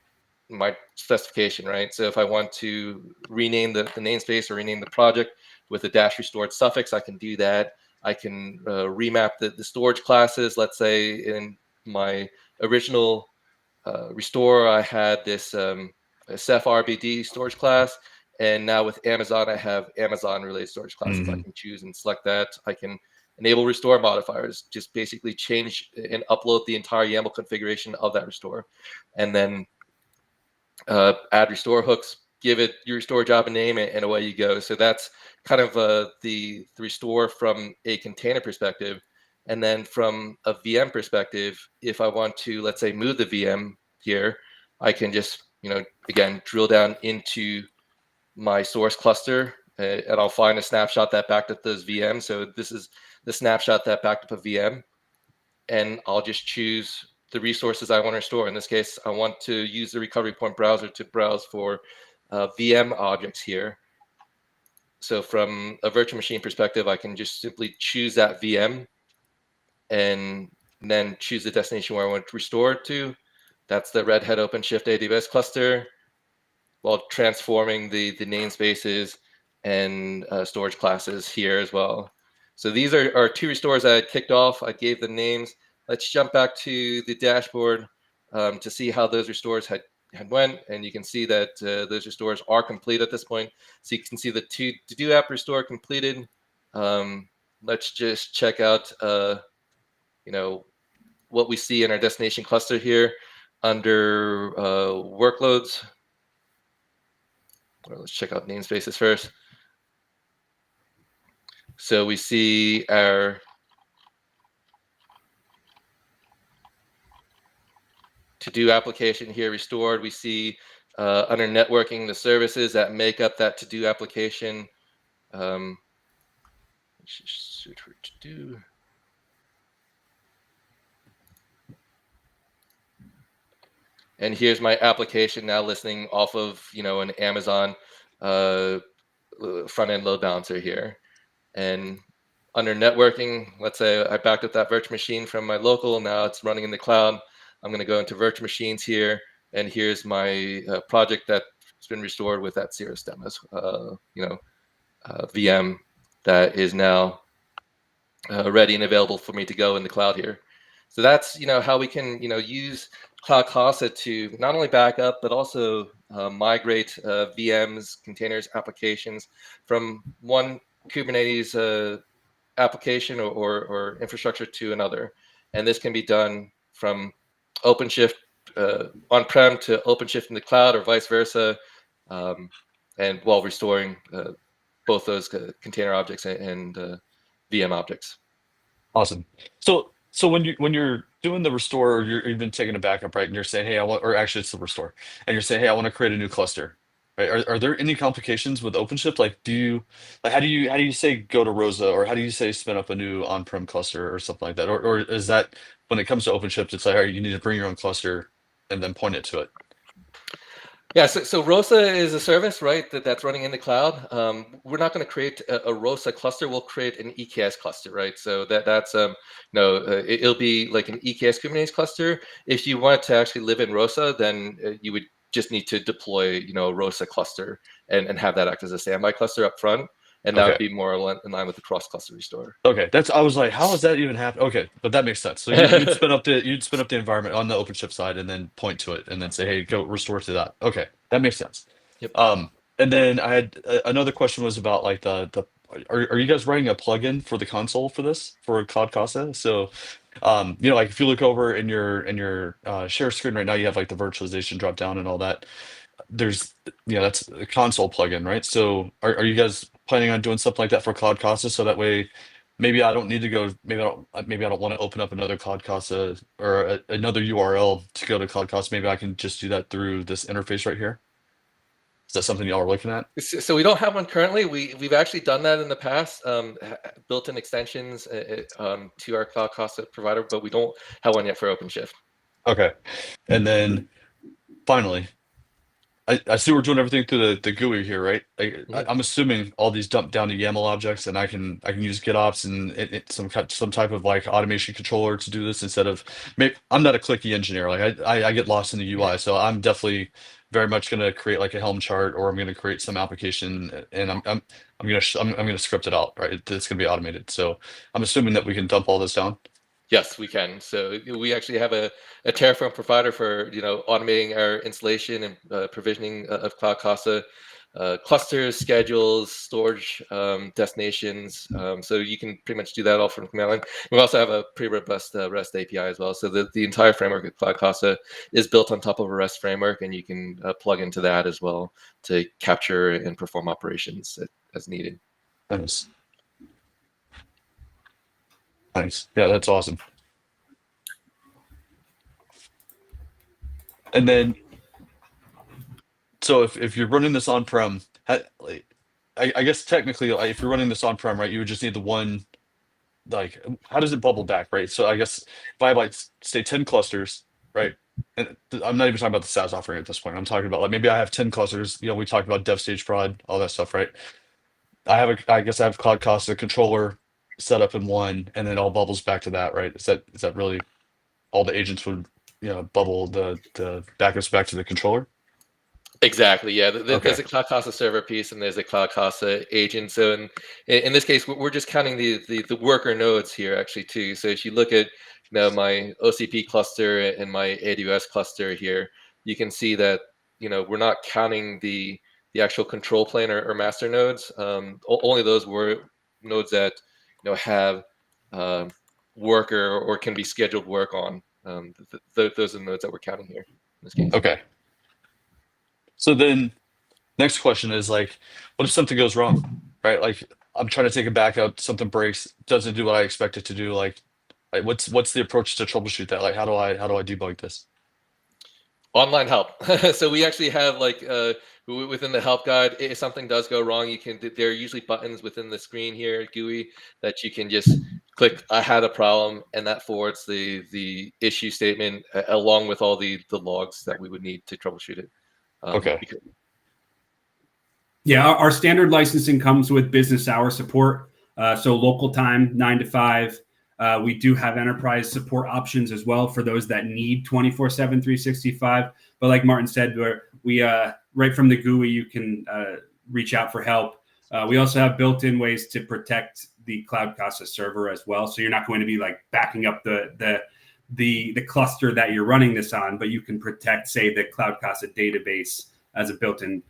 Speaker 3: specification, right? So if I want to rename the namespace or rename the project with a -restored suffix, I can do that. I can remap the storage classes. Let's say in my original restore, I had this Ceph RBD storage class, and now with Amazon, I have Amazon related storage classes. I can choose and select that. I can enable restore modifiers, just basically change and upload the entire YAML configuration of that restore, and then add restore hooks, give it your restore job a name, and away you go. So that's kind of the restore from a container perspective. And then from a VM perspective, if I want to, let's say, move the VM here, I can just, again, drill down into my source cluster, and I'll find a snapshot that backed up those VMs. So this is the snapshot that backed up a VM, and I'll just choose the resources I want to restore. In this case, I want to use the recovery point browser to browse for VM objects here. So from a virtual machine perspective, I can just simply choose that VM and then choose the destination where I want to restore it to. That's the Red Hat OpenShift AWS cluster, while transforming the namespaces and storage classes here as well. So these are two restores that I kicked off. I gave the names. Let's jump back to the dashboard to see how those restores had went. And you can see that those restores are complete at this point. So you can see the to-do app restore completed. Let's just check out, what we see in our destination cluster here under workloads. Well, let's check out namespaces first. So we see our to-do application here restored. We see under networking the services that make up that to-do application. Let's just search for to-do. And here's my application now listening off of an Amazon front-end load balancer here. And under networking, let's say I backed up that virtual machine from my local. Now it's running in the cloud. I'm going to go into virtual machines here, and here's my project that's been restored with that Cirrus demos, VM that is now ready and available for me to go in the cloud here. So that's how we can use CloudCasa to not only back up, but also migrate VMs, containers, applications from one Kubernetes application or infrastructure to another. And this can be done from OpenShift on-prem to OpenShift in the cloud or vice versa, and while restoring both those container objects and VM objects.
Speaker 1: Awesome. So when you're doing the restore or you're even taking a backup, right? And you're saying, hey, I want, or actually it's the restore, and you're saying, hey, I want to create a new cluster, right? Are there any complications with OpenShift? Like, how do you say go to Rosa, or how do you say spin up a new on-prem cluster or something like that? Or is that when it comes to OpenShift, it's like, all right, you need to bring your own cluster and then point it to it?
Speaker 3: Yeah, so ROSA is a service, right, that's running in the cloud. We're not going to create a ROSA cluster. We'll create an EKS cluster, right? So that's it'll be like an EKS Kubernetes cluster. If you want to actually live in ROSA, then you would just need to deploy, a ROSA cluster and have that act as a standby cluster up front, and that would be more in line with the cross cluster restore.
Speaker 1: Okay, I was like, how does that even happen? Okay, but that makes sense. So you'd spin up the environment on the OpenShift side and then point to it and then say, hey, go restore to that. Okay, that makes sense.
Speaker 3: Yep.
Speaker 1: And then I had another question was about like the are you guys writing a plugin for the console for this for CloudCasa? So like if you look over in your share screen right now, you have like the virtualization drop down and all that. There's that's a console plugin, right? So are you guys planning on doing something like that for CloudCasa so that way maybe I don't need to go, maybe I don't want to open up another CloudCasa or another URL to go to CloudCasa. Maybe I can just do that through this interface right here. Is that something y'all are looking at?
Speaker 3: So we don't have one currently. We've actually done that in the past, built in extensions to our CloudCasa provider, but we don't have one yet for OpenShift.
Speaker 1: Okay. And then finally, I see we're doing everything through the GUI here, right? I'm assuming all these dump down to YAML objects, and I can use GitOps and some type of like automation controller to do this instead of maybe I'm not a clicky engineer. Like I get lost in the UI, so I'm definitely very much going to create like a Helm chart, or I'm going to create some application, and I'm gonna script it out, right? It's going to be automated. So I'm assuming that we can dump all this down.
Speaker 3: Yes, we can. So we actually have a Terraform provider for automating our installation and provisioning of CloudCasa clusters, schedules, storage destinations. So you can pretty much do that all from command line. We also have a pretty robust REST API as well. So the entire framework of CloudCasa is built on top of a REST framework, and you can plug into that as well to capture and perform operations as needed.
Speaker 1: Nice. Nice. Yeah, that's awesome. And then, so if you're running this on-prem, I guess technically, like, if you're running this on-prem, right, you would just need the one, like, how does it bubble back, right? So I guess if I have like say 10 clusters, right? And I'm not even talking about the SaaS offering at this point. I'm talking about like maybe I have 10 clusters. We talked about dev stage prod, all that stuff, right? I guess I have CloudCasa controller set up in one, and it all bubbles back to that, right? Is that really all the agents would bubble the backups back to the controller?
Speaker 3: Exactly. Yeah. There's a CloudCasa server piece and there's a CloudCasa agent. So in this case, we're just counting the worker nodes here actually too. So if you look at my OCP cluster and my AWS cluster here, you can see that we're not counting the actual control plane or master nodes. Only those nodes that have work or can be scheduled work on. Those are the nodes that we're counting here in this case.
Speaker 1: Okay. So then next question is like, what if something goes wrong, right? Like I'm trying to take a backup, something breaks, doesn't do what I expect it to do. Like what's the approach to troubleshoot that? Like how do I debug this?
Speaker 3: Online help. So we actually have within the help guide, if something does go wrong, there are usually buttons within the screen here, GUI, that you can just click, I had a problem, and that forwards the issue statement along with all the logs that we would need to troubleshoot it.
Speaker 1: Okay.
Speaker 2: Yeah, our standard licensing comes with business hour support. So local time, 9 to 5. We do have enterprise support options as well for those that need 24/7, 365. But like Martin said, we right from the GUI, you can reach out for help. We also have built-in ways to protect the CloudCasa server as well. So you're not going to be like backing up the the cluster that you're running this on, but you can protect, say, the CloudCasa database as a built-in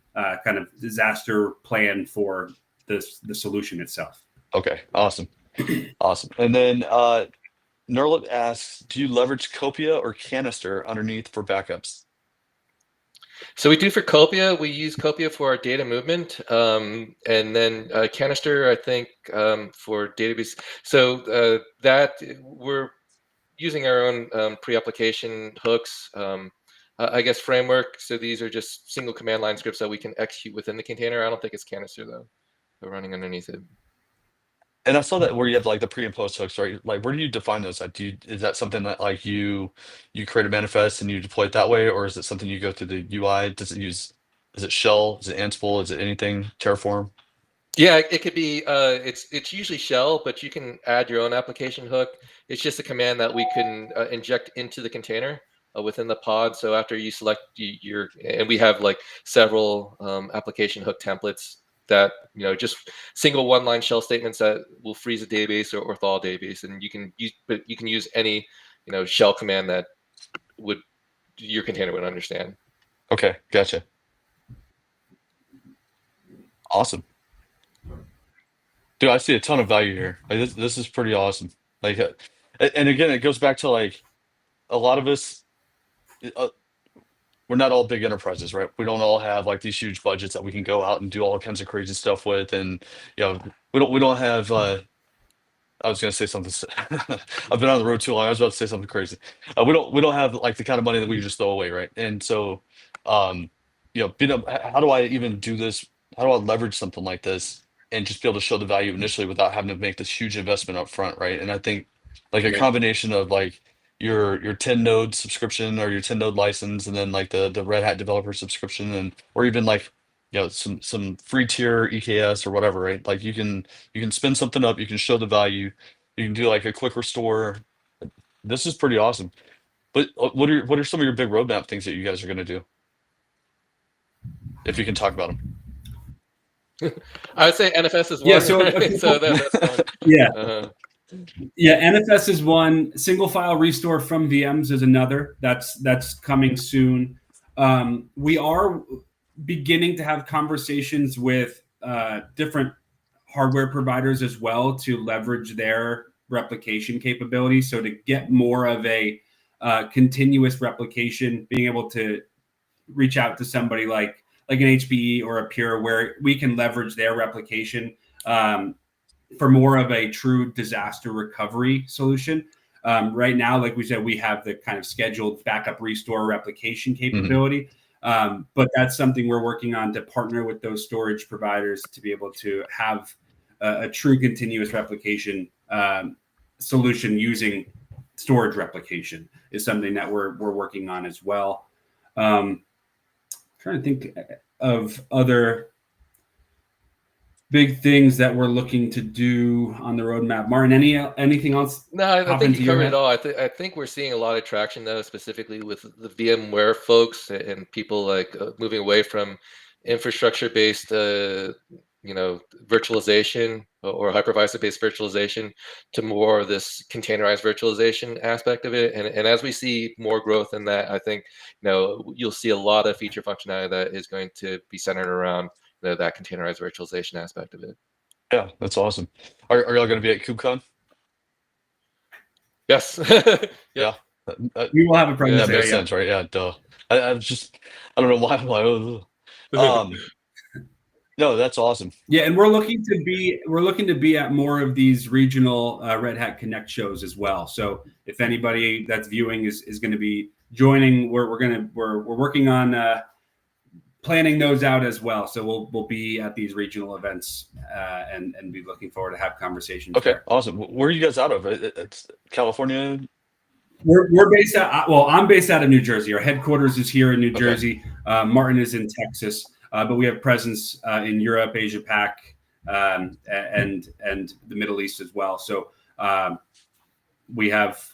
Speaker 2: kind of disaster plan for the solution itself.
Speaker 1: Okay, awesome. Awesome. And then Nerlit asks, do you leverage Copia or Canister underneath for backups?
Speaker 3: So we do for Copia. We use Copia for our data movement, and then Canister, I think, for database. So that we're using our own pre-application hooks, I guess framework. So these are just single command line scripts that we can execute within the container. I don't think it's Canister though. We're running underneath it.
Speaker 1: And I saw that where you have like the pre and post hooks, right? Like, where do you define those? Like, is that something that like you create a manifest and you deploy it that way, or is it something you go through the UI? Is it Shell? Is it Ansible? Is it anything Terraform?
Speaker 3: Yeah, it could be. It's usually Shell, but you can add your own application hook. It's just a command that we can inject into the container within the pod. So after you select and we have like several application hook templates that just single one-line shell statements that will freeze a database or thaw a database, and you can use any shell command that your container would understand.
Speaker 1: Okay, gotcha. Awesome. Dude, I see a ton of value here. Like this is pretty awesome. Like, and again, it goes back to like a lot of us. We're not all big enterprises, right? We don't all have like these huge budgets that we can go out and do all kinds of crazy stuff with, and we don't have. I was gonna say something. I've been on the road too long. I was about to say something crazy. We don't have like the kind of money that we just throw away, right? And so, how do I even do this? How do I leverage something like this and just be able to show the value initially without having to make this huge investment up front, right? And I think like a combination of like your 10 node subscription or your 10 node license, and then like the Red Hat developer subscription, and or even like some free tier EKS or whatever, right? Like you can spin something up, you can show the value, you can do like a quick restore. This is pretty awesome. But what are some of your big roadmap things that you guys are going to do, if you can talk about them?
Speaker 3: I would say NFS is one.
Speaker 2: Yeah, so
Speaker 3: right? So that's one.
Speaker 2: Yeah. Yeah, NFS is one. Single file restore from VMs is another. That's coming soon. We are beginning to have conversations with different hardware providers as well to leverage their replication capability. So to get more of a continuous replication, being able to reach out to somebody like an HPE or a Pure, where we can leverage their replication for more of a true disaster recovery solution. Right now, like we said, we have the kind of scheduled backup restore replication capability. But that's something we're working on to partner with those storage providers to be able to have a true continuous replication solution using storage replication is something that we're working on as well. Trying to think of other big things that we're looking to do on the roadmap. Martin, anything else?
Speaker 3: No, I think you covered it all. I think we're seeing a lot of traction though, specifically with the VMware folks and people like moving away from infrastructure-based, virtualization or hypervisor-based virtualization to more of this containerized virtualization aspect of it. And as we see more growth in that, I think you'll see a lot of feature functionality that is going to be centered around that containerized virtualization aspect of it.
Speaker 1: Yeah, that's awesome. Are y'all going to be at KubeCon?
Speaker 3: Yes.
Speaker 1: Yeah.
Speaker 2: We will have a presence.
Speaker 1: That makes sense, right? Yeah, duh. I don't know why. No, that's awesome.
Speaker 2: Yeah, and we're looking to be at more of these regional Red Hat Connect shows as well. So if anybody that's viewing is going to be joining, we're working on planning those out as well. So we'll be at these regional events and be looking forward to have conversations.
Speaker 1: Okay,
Speaker 2: there.
Speaker 1: awesome. Where are you guys out of? It's California.
Speaker 2: We're based out. Well, I'm based out of New Jersey. Our headquarters is here in New Jersey. Martin is in Texas, but we have presence in Europe, Asia Pac, and the Middle East as well. So we have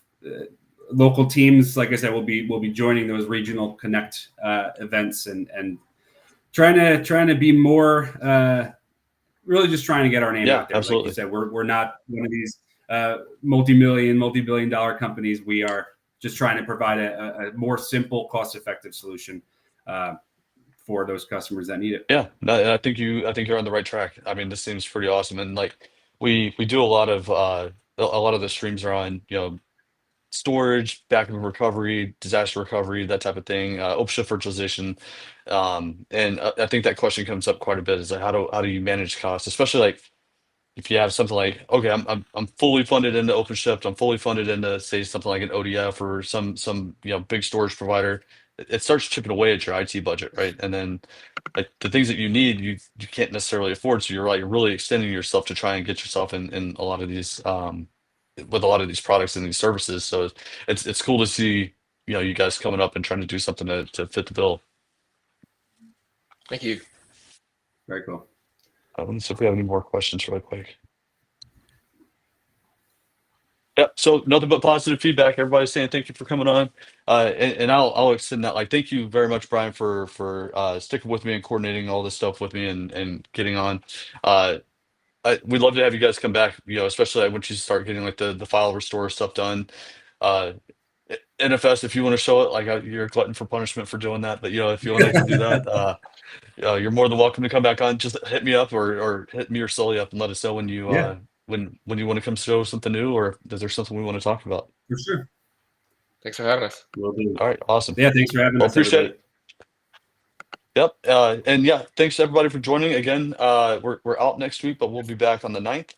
Speaker 2: local teams. Like I said, we'll be joining those regional Connect events and trying to be more. Really, just trying to get our name out there.
Speaker 1: Absolutely.
Speaker 2: Like you said, we're not one of these multi-billion-dollar companies. We are just trying to provide a more simple, cost-effective solution for those customers that need it.
Speaker 1: Yeah, no, I think you're on the right track. I mean, this seems pretty awesome, and like we do a lot of the streams are on, storage, backup recovery, disaster recovery, that type of thing, OpenShift virtualization, and I think that question comes up quite a bit. Is like how do you manage costs, especially like if you have something like, okay, I'm fully funded into OpenShift, I'm fully funded into, say, something like an ODF or some big storage provider. It starts chipping away at your IT budget, right? And then like the things that you need, you can't necessarily afford. So you're really extending yourself to try and get yourself in a lot of these with a lot of these products and these services. So it's cool to see you guys coming up and trying to do something to fit the bill.
Speaker 3: Thank you.
Speaker 2: Very cool.
Speaker 1: Let me see if we have any more questions really quick. Yep. So nothing but positive feedback. Everybody's saying thank you for coming on, and I'll extend that. Like, thank you very much, Brian, for sticking with me and coordinating all this stuff with me and getting on. We'd love to have you guys come back. Especially once you start getting like the file restore stuff done. NFS, if you want to show it, like you're a glutton for punishment for doing that, but if you want to do that, you're more than welcome to come back on. Just hit me up or hit me or Sully up and let us know when you when you want to come show something new, or if there's something we want to talk about.
Speaker 2: For sure.
Speaker 3: Thanks for having us.
Speaker 2: Will do.
Speaker 1: All right, awesome.
Speaker 2: Yeah, thanks for having us.
Speaker 1: Appreciate
Speaker 2: everybody.
Speaker 1: it. Yep. And yeah, thanks everybody for joining again. We're out next week, but we'll be back on the 9th.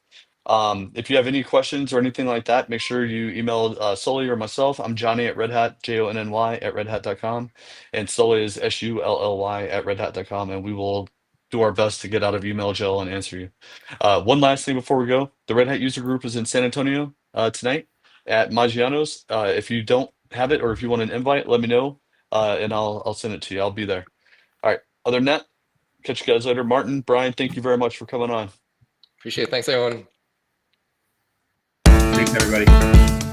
Speaker 1: If you have any questions or anything like that, make sure you email Sully or myself. I'm Jonny at Red Hat, JONNY at redhat.com, and Sully is SULLY at redhat.com, and we will do our best to get out of email jail and answer you. One last thing before we go: the Red Hat user group is in San Antonio tonight at Maggiano's. If you don't have it, or if you want an invite, let me know, and I'll send it to you. I'll be there. All right. Other than that, catch you guys later. Martin, Brian, thank you very much for coming on.
Speaker 3: Appreciate it. Thanks, everyone.
Speaker 2: Thanks, everybody.